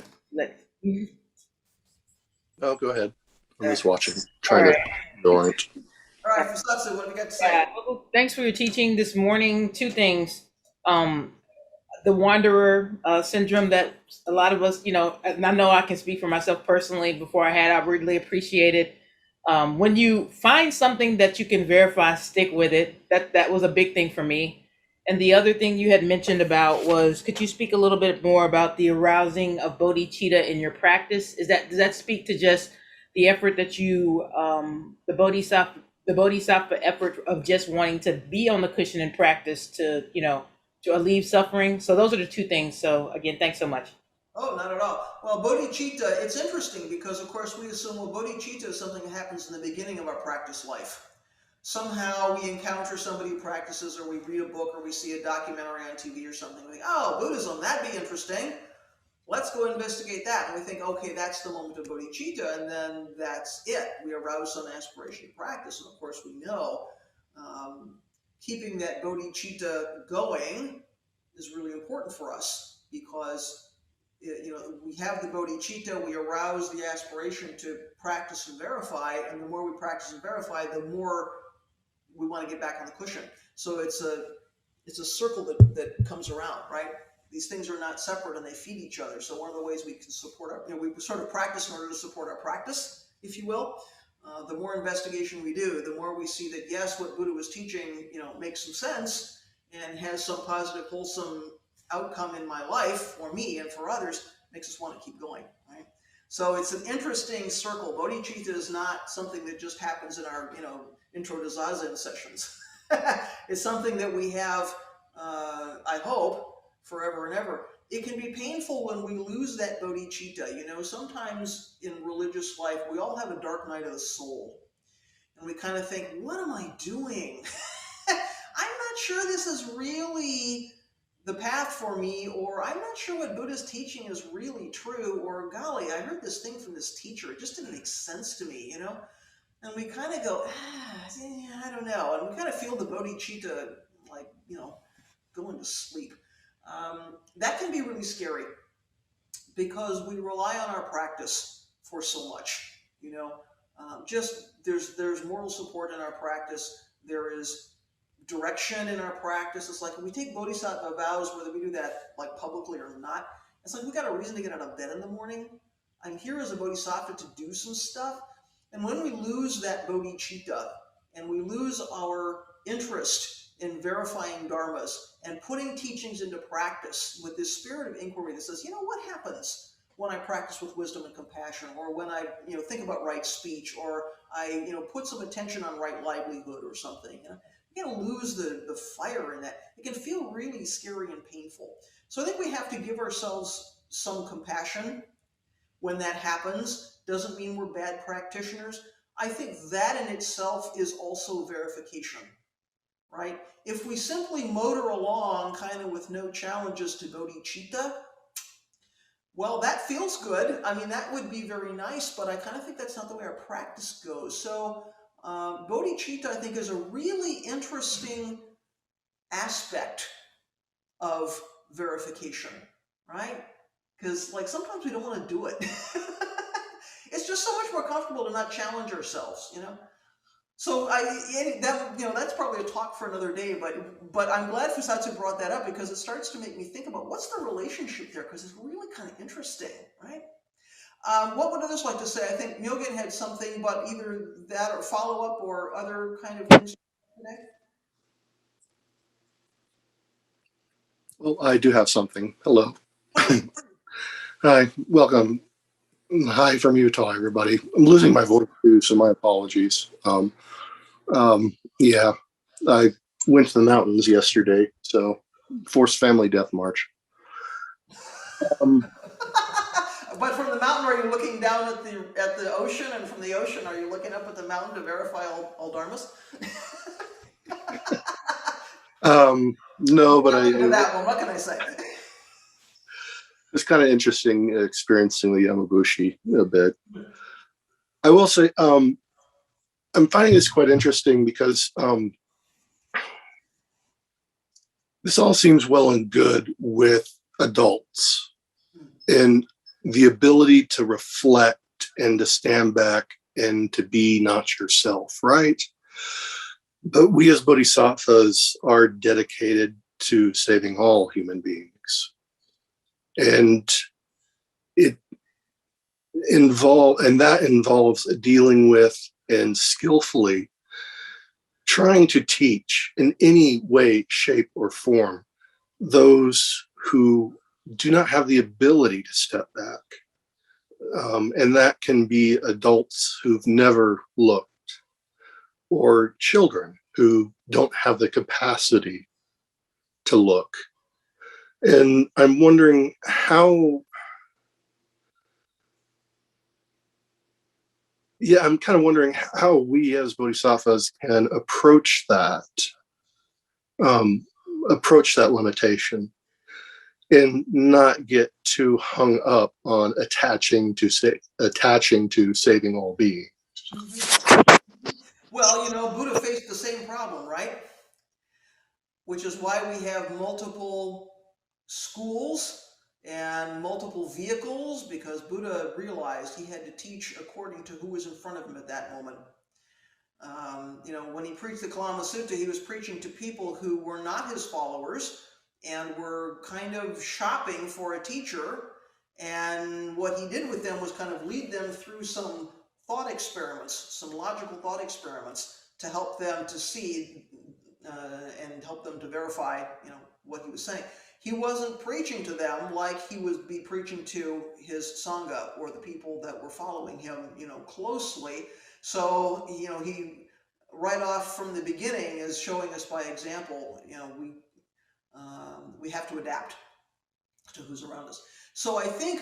Speaker 4: go ahead. I'm just watching, trying to go on it.
Speaker 1: All right, Fasatsu, what do we got to say?
Speaker 3: Yeah, well, thanks for your teaching this morning. Two things. The wanderer syndrome that a lot of us, and I know I can speak for myself personally, before I really appreciated when you find something that you can verify, stick with it. That was a big thing for me. And the other thing you had mentioned about was, could you speak a little bit more about the arousing of bodhicitta in your practice? Does that speak to just the effort that you, the bodhisattva effort of just wanting to be on the cushion and practice to alleviate suffering? So those are the two things. So again, thanks so much.
Speaker 1: Oh, not at all. Well, bodhicitta, it's interesting because, of course, we assume, bodhicitta is something that happens in the beginning of our practice life. Somehow we encounter somebody who practices, or we read a book, or we see a documentary on TV or something. We think, oh, Buddhism, that'd be interesting. Let's go investigate that. And we think, okay, that's the moment of bodhicitta, and then that's it. We arouse some aspiration to practice. And of course, we know keeping that bodhicitta going is really important for us, because we have the bodhicitta, we arouse the aspiration to practice and verify, and the more we practice and verify, the more we want to get back on the cushion. So it's a circle that comes around, right? These things are not separate and they feed each other. So one of the ways we can support we sort of practice in order to support our practice, if you will. The more investigation we do, the more we see that, yes, what Buddha was teaching, makes some sense and has some positive, wholesome outcome in my life for me and for others, makes us want to keep going, right? So it's an interesting circle. Bodhicitta is not something that just happens in our, intro to Zazen sessions. It's something that we have, I hope, forever and ever. It can be painful when we lose that bodhicitta. Sometimes in religious life, we all have a dark night of the soul. And we kind of think, what am I doing? I'm not sure this is really the path for me, or I'm not sure what Buddha's teaching is really true, or golly, I heard this thing from this teacher. It just didn't make sense to me, and we kind of go, I don't know, and we kind of feel the bodhicitta, like, going to sleep. That can be really scary because we rely on our practice for so much. Just there's moral support in our practice. There is direction in our practice. It's like when we take bodhisattva vows, whether we do that like publicly or not, it's like we got a reason to get out of bed in the morning. I'm here as a bodhisattva to do some stuff. And when we lose that bodhicitta and we lose our interest in verifying dharmas and putting teachings into practice with this spirit of inquiry that says, what happens when I practice with wisdom and compassion, or when I, think about right speech, or I, put some attention on right livelihood or something. You're going to lose the fire in that. It can feel really scary and painful. So I think we have to give ourselves some compassion when that happens. Doesn't mean we're bad practitioners. I think that in itself is also verification, right? If we simply motor along kind of with no challenges to bodhicitta, well, that feels good. I mean, that would be very nice, but I kind of think that's not the way our practice goes. So bodhicitta, I think, is a really interesting aspect of verification, right? Because sometimes we don't want to do it. It's just so much more comfortable to not challenge ourselves, So that's probably a talk for another day, but I'm glad Fusatsu brought that up because it starts to make me think about what's the relationship there, because it's really kind of interesting, right? What would others like to say? I think Myogen had something, but either that or follow-up or other kind of things today.
Speaker 4: Well, I do have something. Hello. Hi, welcome. Hi from Utah, everybody. I'm losing my voice too, so my apologies. Yeah, I went to the mountains yesterday, so forced family death march.
Speaker 1: But from the mountain, are you looking down at the ocean, and from the ocean, are you looking up at the mountain to verify all dharmas?
Speaker 4: No, but
Speaker 1: that one. What can I say?
Speaker 4: It's kind of interesting experiencing the Yamabushi a bit. I will say, I'm finding this quite interesting because this all seems well and good with adults and the ability to reflect and to stand back and to be not yourself, right? But we as bodhisattvas are dedicated to saving all human beings. And that involves dealing with and skillfully trying to teach in any way, shape, or form those who do not have the ability to step back. And that can be adults who've never looked, or children who don't have the capacity to look. And I'm wondering I'm kind of wondering how we as bodhisattvas can approach that limitation and not get too hung up on attaching to saving all beings.
Speaker 1: Well, Buddha faced the same problem, right? Which is why we have multiple schools and multiple vehicles, because Buddha realized he had to teach according to who was in front of him at that moment. When he preached the Kalama Sutta, he was preaching to people who were not his followers and were kind of shopping for a teacher. And what he did with them was kind of lead them through some thought experiments, some logical thought experiments, to help them to see and help them to verify, what he was saying. He wasn't preaching to them like he would be preaching to his sangha or the people that were following him, closely. So, he right off from the beginning is showing us by example, we have to adapt to who's around us. So I think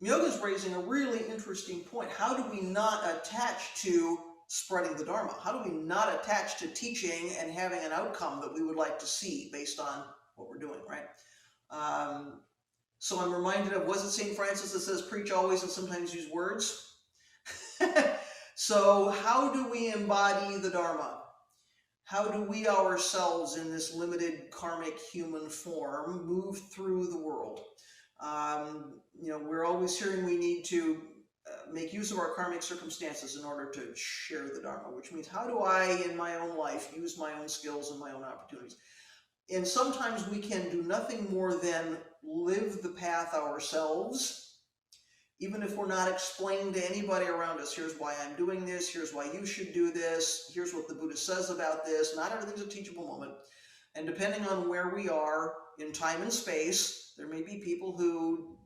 Speaker 1: Myoga's raising a really interesting point. How do we not attach to spreading the Dharma? How do we not attach to teaching and having an outcome that we would like to see based on what we're doing, right? So I'm reminded of, was it St. Francis that says, preach always and sometimes use words? So how do we embody the Dharma? How do we ourselves in this limited karmic human form move through the world? We're always hearing we need to make use of our karmic circumstances in order to share the Dharma, which means how do I, in my own life, use my own skills and my own opportunities? And sometimes we can do nothing more than live the path ourselves, even if we're not explaining to anybody around us, here's why I'm doing this, here's why you should do this, here's what the Buddha says about this. Not everything's a teachable moment. And depending on where we are in time and space, there may be people who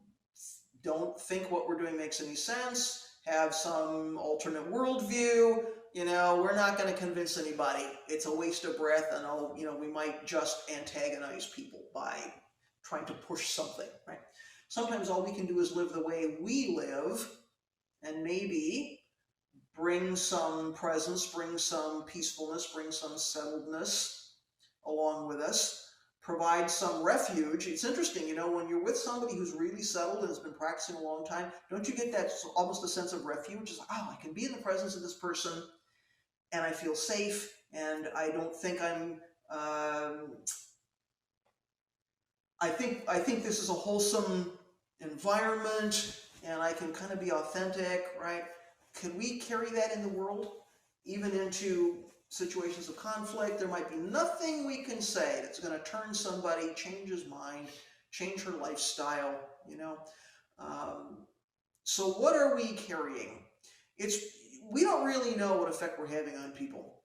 Speaker 1: don't think what we're doing makes any sense, have some alternate worldview. We're not going to convince anybody. It's a waste of breath, and we might just antagonize people by trying to push something, right? Sometimes all we can do is live the way we live, and maybe bring some presence, bring some peacefulness, bring some settledness along with us, provide some refuge. It's interesting, when you're with somebody who's really settled and has been practicing a long time, don't you get that almost a sense of refuge? It's like, oh, I can be in the presence of this person and I feel safe, and I don't think I think this is a wholesome environment, and I can kind of be authentic, right? Can we carry that in the world, even into situations of conflict? There might be nothing we can say that's going to turn somebody, change his mind, change her lifestyle, So what are we carrying? We don't really know what effect we're having on people.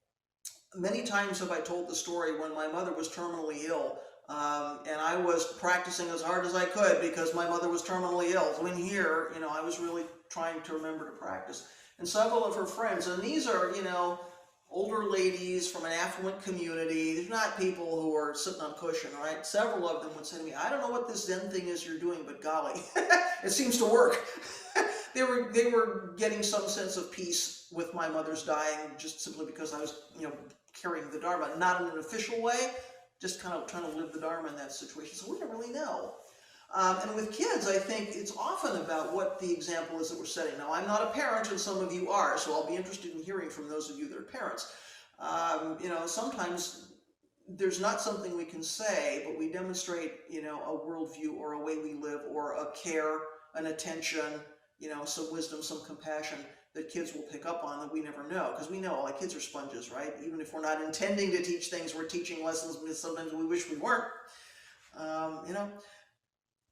Speaker 1: Many times have I told the story when my mother was terminally ill, and I was practicing as hard as I could because my mother was terminally ill. So in here, I was really trying to remember to practice. And several of her friends, and these are, older ladies from an affluent community. These are not people who are sitting on a cushion, right? Several of them would say to me, I don't know what this Zen thing is you're doing, but golly, it seems to work. They were getting some sense of peace with my mother's dying just simply because I was, carrying the Dharma, not in an official way, just kind of trying to live the Dharma in that situation. So we don't really know. And with kids, I think it's often about what the example is that we're setting. Now, I'm not a parent, and some of you are, so I'll be interested in hearing from those of you that are parents. Sometimes there's not something we can say, but we demonstrate, a worldview or a way we live or a care, an attention, some wisdom, some compassion that kids will pick up on that we never know. Because we know, kids are sponges, right? Even if we're not intending to teach things, we're teaching lessons, but sometimes we wish we weren't,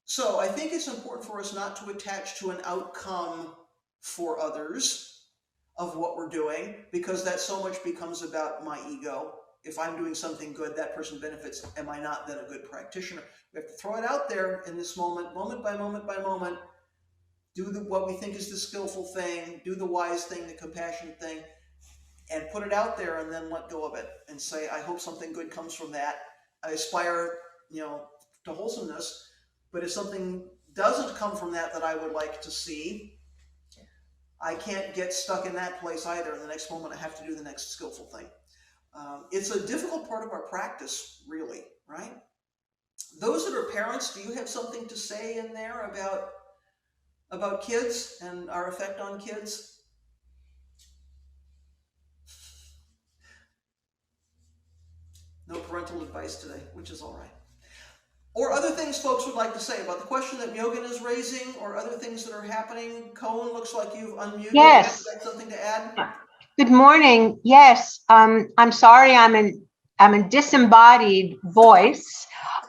Speaker 1: So I think it's important for us not to attach to an outcome for others of what we're doing, because that so much becomes about my ego. If I'm doing something good, that person benefits. Am I not then a good practitioner? We have to throw it out there in this moment by moment by moment. Do what we think is the skillful thing, do the wise thing, the compassionate thing, and put it out there, and then let go of it and say, I hope something good comes from that. I aspire, to wholesomeness. But if something doesn't come from that I would like to see, I can't get stuck in that place either. In the next moment, I have to do the next skillful thing. It's a difficult part of our practice, really, right? Those that are parents, do you have something to say in there about kids and our effect on kids? No parental advice today, which is all right. Or other things folks would like to say about the question that Myogen is raising, or other things that are happening. Cohen, looks like you've unmuted.
Speaker 5: Yes.
Speaker 1: You got something to add?
Speaker 5: Good morning. Yes. I'm sorry I'm a disembodied voice.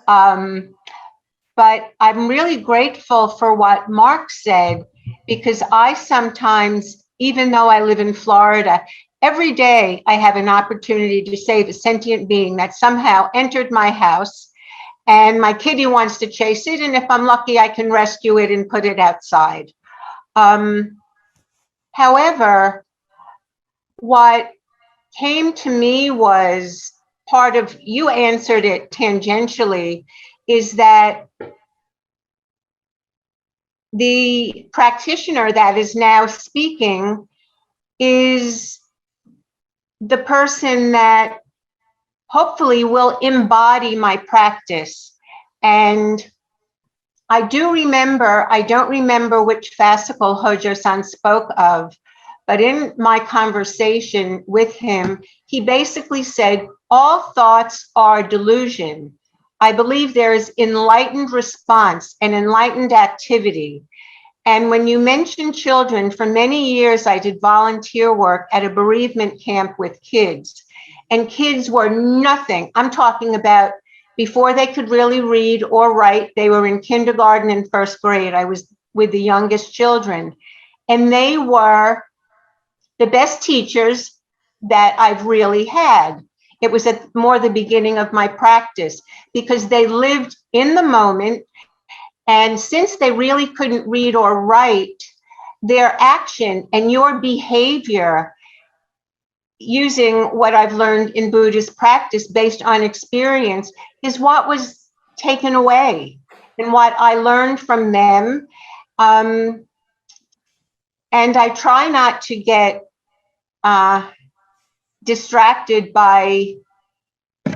Speaker 5: But I'm really grateful for what Mark said, because I sometimes, even though I live in Florida, every day I have an opportunity to save a sentient being that somehow entered my house, and my kitty wants to chase it, and if I'm lucky, I can rescue it and put it outside. However, what came to me was part of, you answered it tangentially, is that the practitioner that is now speaking is the person that hopefully will embody my practice. And I don't remember which fascicle Hojo-san spoke of, But in my conversation with him, he basically said, all thoughts are delusion. I believe there is enlightened response and enlightened activity. And when you mention children, for many years, I did volunteer work at a bereavement camp with kids. And kids were nothing. I'm talking about before they could really read or write, they were in kindergarten and first grade. I was with the youngest children. And they were the best teachers that I've really had. It was at more the beginning of my practice because they lived in the moment. And since they really couldn't read or write, their action and your behavior, using what I've learned in Buddhist practice based on experience, is what was taken away and what I learned from them. And I try not to get distracted by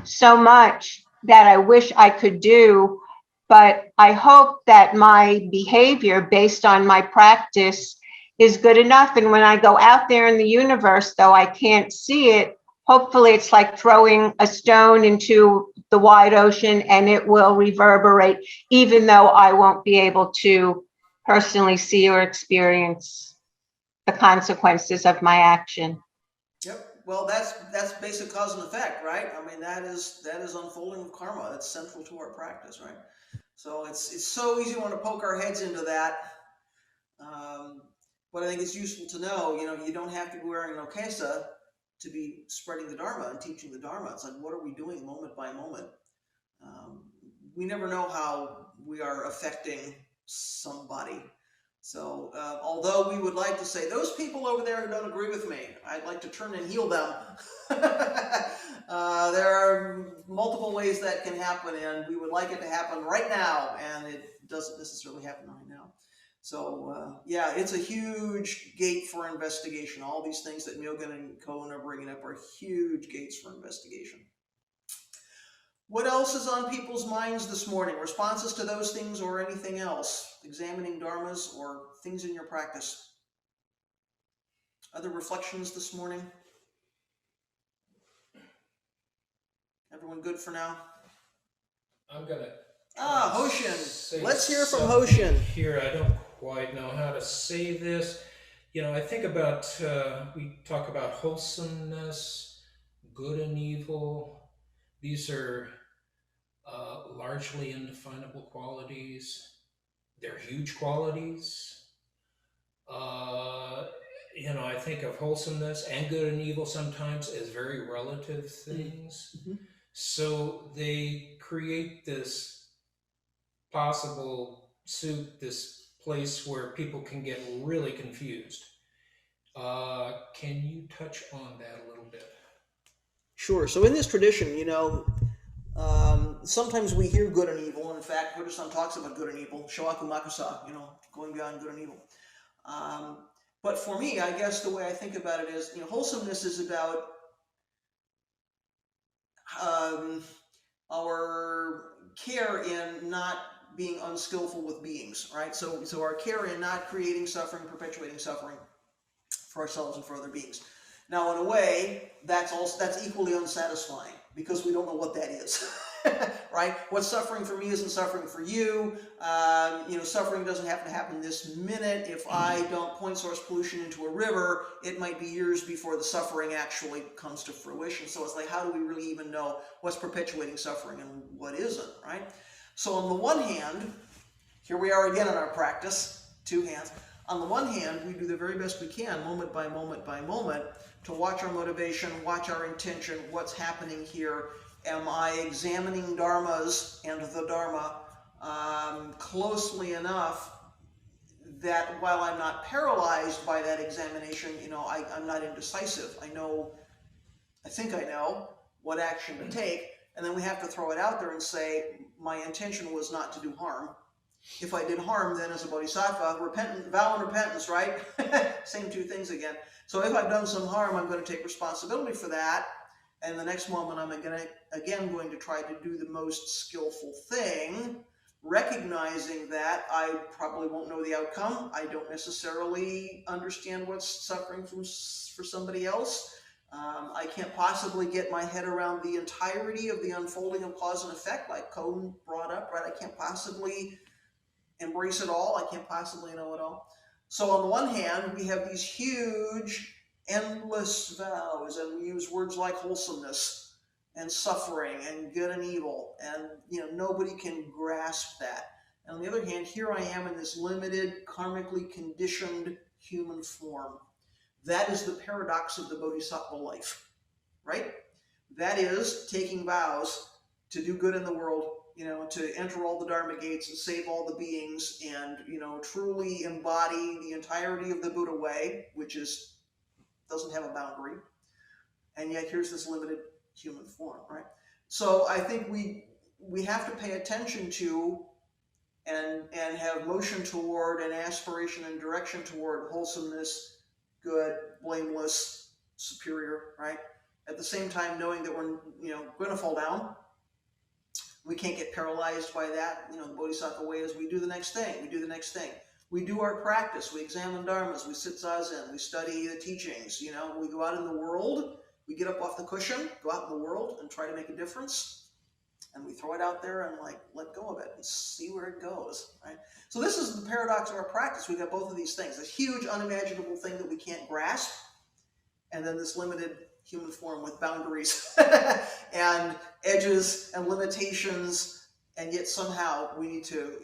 Speaker 5: so much that I wish I could do, but I hope that my behavior based on my practice is good enough. And when I go out there in the universe, though I can't see it, hopefully it's like throwing a stone into the wide ocean and it will reverberate, even though I won't be able to personally see or experience the consequences of my action.
Speaker 1: Yep. Well, that's basic cause and effect, right? I mean, that is unfolding of karma. That's central to our practice, right? So it's so easy to want to poke our heads into that. But I think it's useful to know, you don't have to be wearing an okesa to be spreading the Dharma and teaching the Dharma. It's like, what are we doing moment by moment? We never know how we are affecting somebody. So although we would like to say, those people over there who don't agree with me, I'd like to turn and heal them. There are multiple ways that can happen, and we would like it to happen right now, and it doesn't necessarily happen right now. So yeah, it's a huge gate for investigation. All these things that Myogen and Cohen are bringing up are huge gates for investigation. What else is on people's minds this morning? Responses to those things or anything else? Examining dharmas or things in your practice? Other reflections this morning? Everyone good for now?
Speaker 2: I'm gonna.
Speaker 1: Hoshin. Let's hear from
Speaker 2: something
Speaker 1: Hoshin.
Speaker 2: Here, I don't quite know how to say this. I think about, we talk about wholesomeness, good and evil. These are largely indefinable qualities. They're huge qualities. I think of wholesomeness and good and evil sometimes as very relative things.
Speaker 1: Mm-hmm.
Speaker 2: So they create this possible soup, this place where people can get really confused. Can you touch on that a little bit?
Speaker 1: Sure. So in this tradition, sometimes we hear good and evil. And in fact, Buddhism talks about good and evil, shoaku makusa, going beyond good and evil. But for me, I guess the way I think about it is, wholesomeness is about our care in not being unskillful with beings, right? So our care in not creating suffering, perpetuating suffering for ourselves and for other beings. Now, in a way, that's equally unsatisfying because we don't know what that is, right? What's suffering for me isn't suffering for you. Suffering doesn't have to happen this minute. If I don't point source pollution into a river, it might be years before the suffering actually comes to fruition. So it's like, how do we really even know what's perpetuating suffering and what isn't, right? So on the one hand, here we are again in our practice, two hands. On the one hand, we do the very best we can, moment by moment by moment, to watch our motivation, watch our intention, what's happening here. Am I examining dharmas and the Dharma closely enough that while I'm not paralyzed by that examination, I'm not indecisive. I think I know what action to take, and then we have to throw it out there and say, my intention was not to do harm. If I did harm, then as a bodhisattva, vow and repentance, right? Same two things again. So if I've done some harm, I'm going to take responsibility for that. And the next moment, I'm going to try to do the most skillful thing, recognizing recognizing that I probably won't know the outcome. I don't necessarily understand what's suffering for somebody else. I can't possibly get my head around the entirety of the unfolding of cause and effect, like Cohen brought up, right? I can't possibly embrace it all. I can't possibly know it all. So on the one hand, we have these huge, endless vows, and we use words like wholesomeness and suffering and good and evil, and nobody can grasp that. And on the other hand, here I am in this limited, karmically conditioned human form. That is the paradox of the bodhisattva life, right? That is taking vows to do good in the world, to enter all the Dharma gates and save all the beings, and truly embody the entirety of the Buddha way, which doesn't have a boundary. And yet here's this limited human form, right? So I think we have to pay attention to and have motion toward and aspiration and direction toward wholesomeness, good, blameless, superior, right? At the same time, knowing that we're going to fall down. We can't get paralyzed by that. The Bodhisattva way is we do the next thing. We do the next thing. We do our practice. We examine dharmas. We sit zazen. We study the teachings. We go out in the world. We get up off the cushion, go out in the world and try to make a difference. And we throw it out there and let go of it and see where it goes, right? So this is the paradox of our practice. We've got both of these things, this huge unimaginable thing that we can't grasp, and then this limited human form with boundaries and edges and limitations, and yet somehow we need to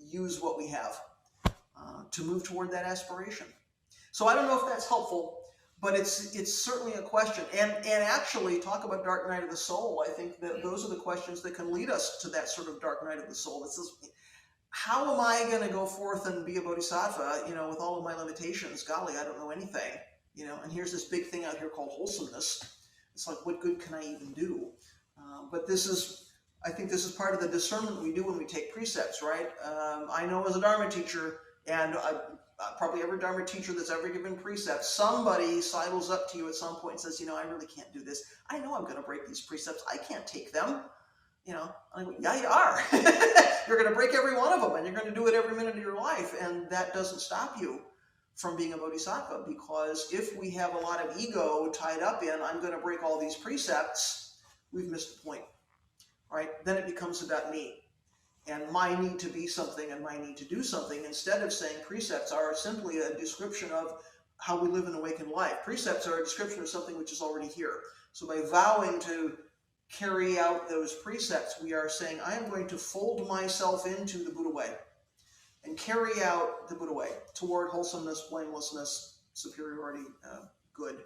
Speaker 1: use what we have to move toward that aspiration. So I don't know if that's helpful, but it's certainly a question. And actually, talk about dark night of the soul. I think that those are the questions that can lead us to that sort of dark night of the soul. This is, how am I going to go forth and be a bodhisattva, with all of my limitations? Golly, I don't know anything, and here's this big thing out here called wholesomeness. It's like, what good can I even do? But I think this is part of the discernment we do when we take precepts, right? I know as a Dharma teacher, and probably every Dharma teacher that's ever given precepts, somebody sidles up to you at some point and says, I really can't do this. I know I'm going to break these precepts. I can't take them. I'm like, yeah, you are. You're going to break every one of them, and you're going to do it every minute of your life. And that doesn't stop you from being a bodhisattva, because if we have a lot of ego tied up in, I'm going to break all these precepts, we've missed the point, right? Then it becomes about me and my need to be something and my need to do something, instead of saying precepts are simply a description of how we live an awakened life. Precepts are a description of something which is already here. So by vowing to carry out those precepts, we are saying, I am going to fold myself into the Buddha way and carry out the Buddha way toward wholesomeness, blamelessness, superiority, good,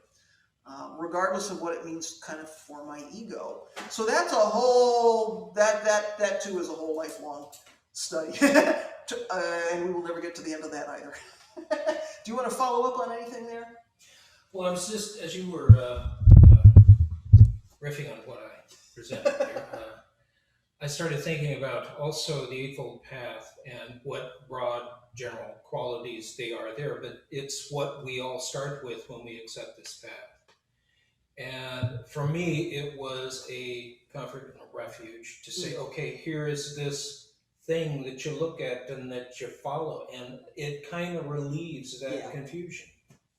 Speaker 1: regardless of what it means kind of for my ego. So that's a whole, that too is a whole lifelong study. And we will never get to the end of that either. Do you want to follow up on anything there?
Speaker 2: Well, I was just, as you were riffing on what I presented here, I started thinking about also the Eightfold Path and what broad general qualities they are there, but it's what we all start with when we accept this path. And for me, it was a comfort and a refuge to say, okay, here is this thing that you look at and that you follow, and it kind of relieves that confusion.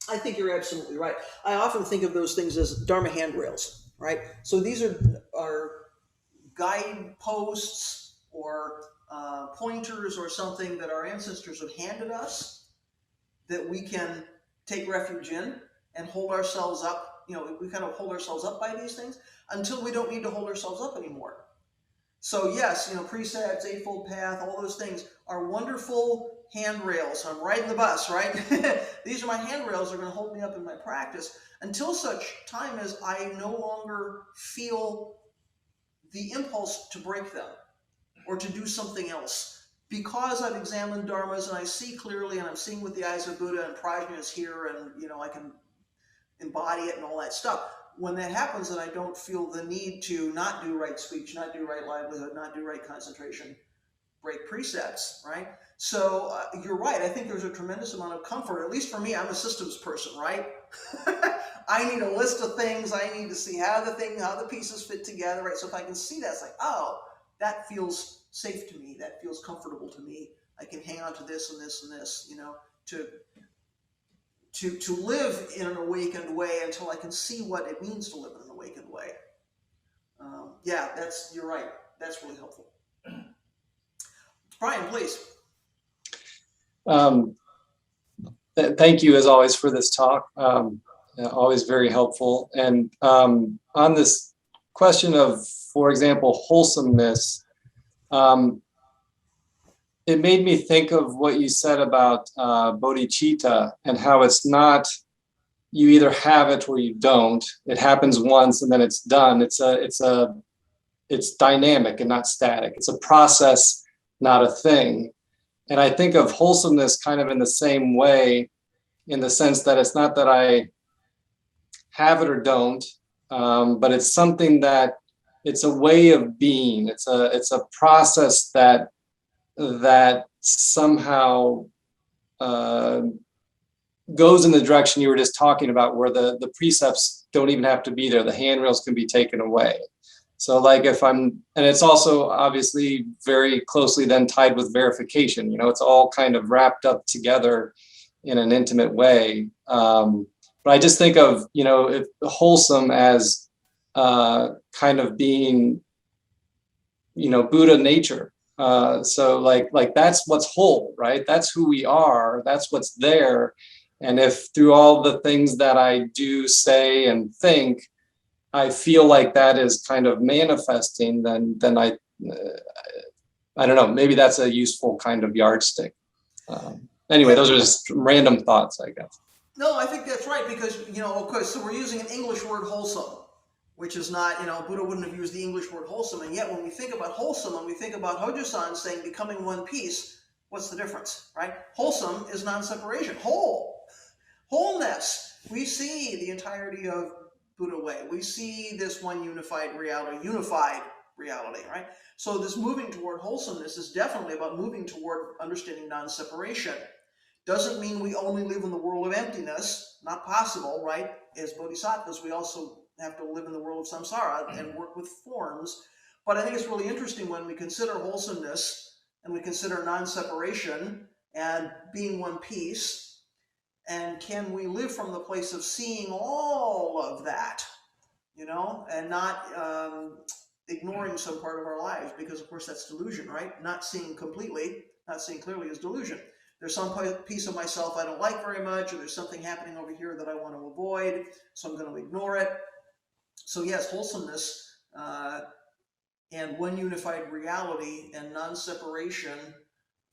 Speaker 1: I think you're absolutely right. I often think of those things as Dharma handrails, right? So these are guideposts or pointers or something that our ancestors have handed us that we can take refuge in and hold ourselves up. We kind of hold ourselves up by these things until we don't need to hold ourselves up anymore. So yes, precepts, Eightfold Path, all those things are wonderful handrails. I'm riding the bus, right? These are my handrails that are going to hold me up in my practice until such time as I no longer feel the impulse to break them or to do something else. Because I've examined dharmas and I see clearly and I'm seeing with the eyes of Buddha and prajna is here and I can embody it and all that stuff. When that happens, then I don't feel the need to not do right speech, not do right livelihood, not do right concentration, break precepts, right? So you're right. I think there's a tremendous amount of comfort. At least for me, I'm a systems person, right? I need a list of things. I need to see how the pieces fit together, right? So if I can see that, it's like, oh, that feels safe to me. That feels comfortable to me. I can hang on to this and this and this, to live in an awakened way until I can see what it means to live in an awakened way. Yeah, you're right. That's really helpful. Brian, please.
Speaker 6: Thank you as always for this talk. Always very helpful. And on this question of, for example, wholesomeness, it made me think of what you said about bodhicitta and how it's not, you either have it or you don't. It happens once and then it's done. It's dynamic and not static. It's a process, not a thing. And I think of wholesomeness kind of in the same way, in the sense that it's not that I have it or don't, but it's something that, it's a way of being. It's a process that somehow goes in the direction you were just talking about, where the precepts don't even have to be there. The handrails can be taken away. So like and it's also obviously very closely then tied with verification, it's all kind of wrapped up together in an intimate way. But I just think of, if wholesome as kind of being, Buddha nature. So like that's what's whole, right? That's who we are. That's what's there. And if through all the things that I do, say, and think, I feel like that is kind of manifesting, then I don't know, maybe that's a useful kind of yardstick. Anyway, those are just random thoughts, I guess.
Speaker 1: No, I think that's right, because, of course, so we're using an English word wholesome, which is not, Buddha wouldn't have used the English word wholesome. And yet when we think about wholesome and we think about Hojo-san saying becoming one piece, what's the difference, right? Wholesome is non-separation, wholeness. We see the entirety of Buddha way. We see this one unified reality, right? So this moving toward wholesomeness is definitely about moving toward understanding non-separation. Doesn't mean we only live in the world of emptiness, not possible, right? As bodhisattvas, we also have to live in the world of samsara and work with forms. But I think it's really interesting when we consider wholesomeness and we consider non-separation and being one piece. And can we live from the place of seeing all of that, and not ignoring some part of our lives? Because, of course, that's delusion, right? Not seeing completely, not seeing clearly is delusion. There's some piece of myself I don't like very much, or there's something happening over here that I want to avoid, so I'm going to ignore it. So, yes, wholesomeness and one unified reality and non-separation,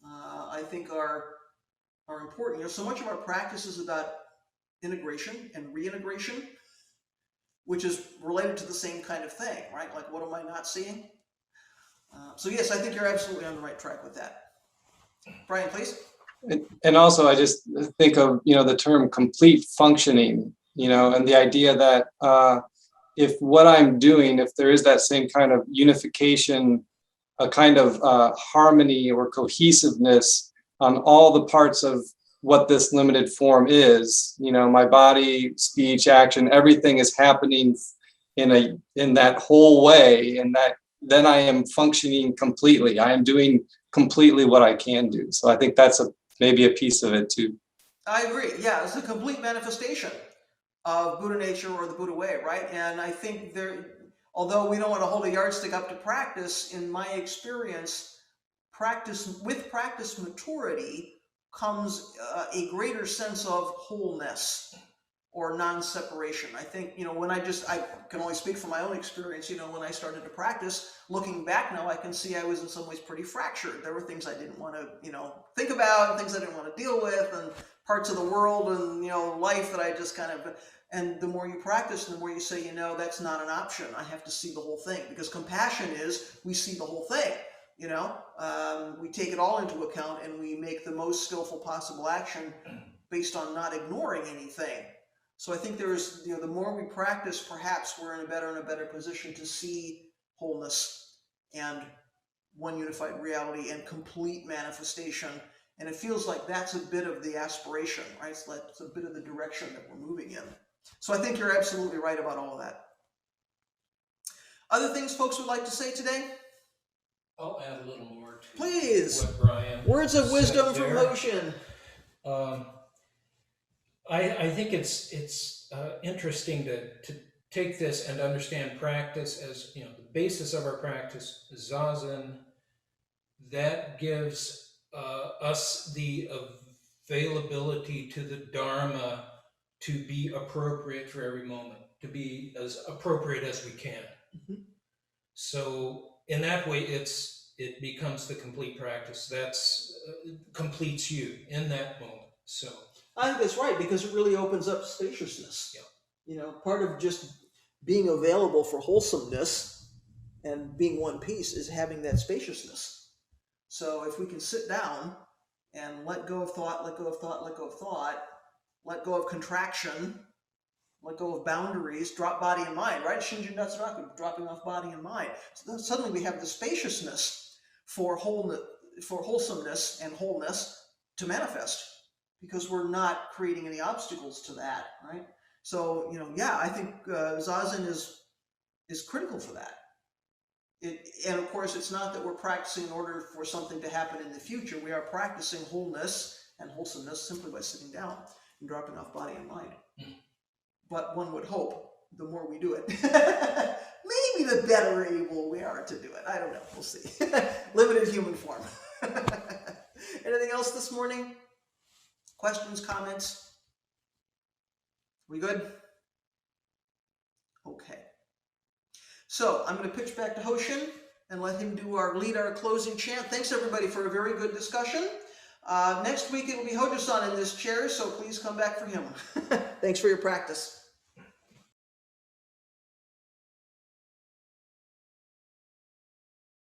Speaker 1: I think are important. So much of our practice is about integration and reintegration, which is related to the same kind of thing, right? Like, what am I not seeing? So yes, I think you're absolutely on the right track with that. Brian, please.
Speaker 6: And also, I just think of, the term complete functioning, and the idea that if what I'm doing, if there is that same kind of unification, a kind of harmony or cohesiveness on all the parts of what this limited form is, my body, speech, action, everything is happening in that whole way, and that then I am functioning completely. I am doing completely what I can do. So I think that's maybe a piece of it too.
Speaker 1: I agree. Yeah, it's a complete manifestation of Buddha nature or the Buddha way, right? And I think although we don't want to hold a yardstick up to practice, in my experience, with practice maturity comes a greater sense of wholeness or non-separation. I think, I can only speak from my own experience, when I started to practice, looking back now, I can see I was in some ways pretty fractured. There were things I didn't want to, think about, things I didn't want to deal with, and parts of the world and, life that I just kind of, and the more you practice, the more you say, that's not an option. I have to see the whole thing, because compassion is, we see the whole thing. We take it all into account and we make the most skillful possible action based on not ignoring anything. So I think there's, the more we practice, perhaps we're in a better position to see wholeness and one unified reality and complete manifestation. And it feels like that's a bit of the aspiration, right? It's a bit of the direction that we're moving in. So I think you're absolutely right about all of that. Other things folks would like to say today?
Speaker 2: I'll add a little more to
Speaker 1: Please.
Speaker 2: what Brian
Speaker 1: Words of
Speaker 2: said
Speaker 1: wisdom from
Speaker 2: there.
Speaker 1: Hoshin.
Speaker 2: I think it's interesting to take this and understand practice as, you know, the basis of our practice, zazen, that gives us the availability to the Dharma to be appropriate for every moment, to be as appropriate as we can.
Speaker 1: Mhm.
Speaker 2: So in that way, it becomes the complete practice. That's completes you in that moment. So
Speaker 1: I think that's right, because it really opens up spaciousness.
Speaker 2: Yeah.
Speaker 1: You know, part of just being available for wholesomeness and being one piece is having that spaciousness. So if we can sit down and let go of thought, let go of thought, let go of thought, let go of contraction, let go of boundaries, drop body and mind, right? Shinjin Datsuraku, dropping off body and mind. So then suddenly we have the spaciousness for wholesomeness and wholeness to manifest, because we're not creating any obstacles to that, right? So, you know, yeah, I think zazen is critical for that. And of course, it's not that we're practicing in order for something to happen in the future. We are practicing wholeness and wholesomeness simply by sitting down and dropping off body and mind. But one would hope the more we do it, maybe the better able we are to do it. I don't know. We'll see. Limited human form. Anything else this morning? Questions, comments? We good? Okay. So I'm going to pitch back to Hoshin and let him lead our closing chant. Thanks everybody for a very good discussion. Next week it will be Hojo-san in this chair, so please come back for him. Thanks for your practice.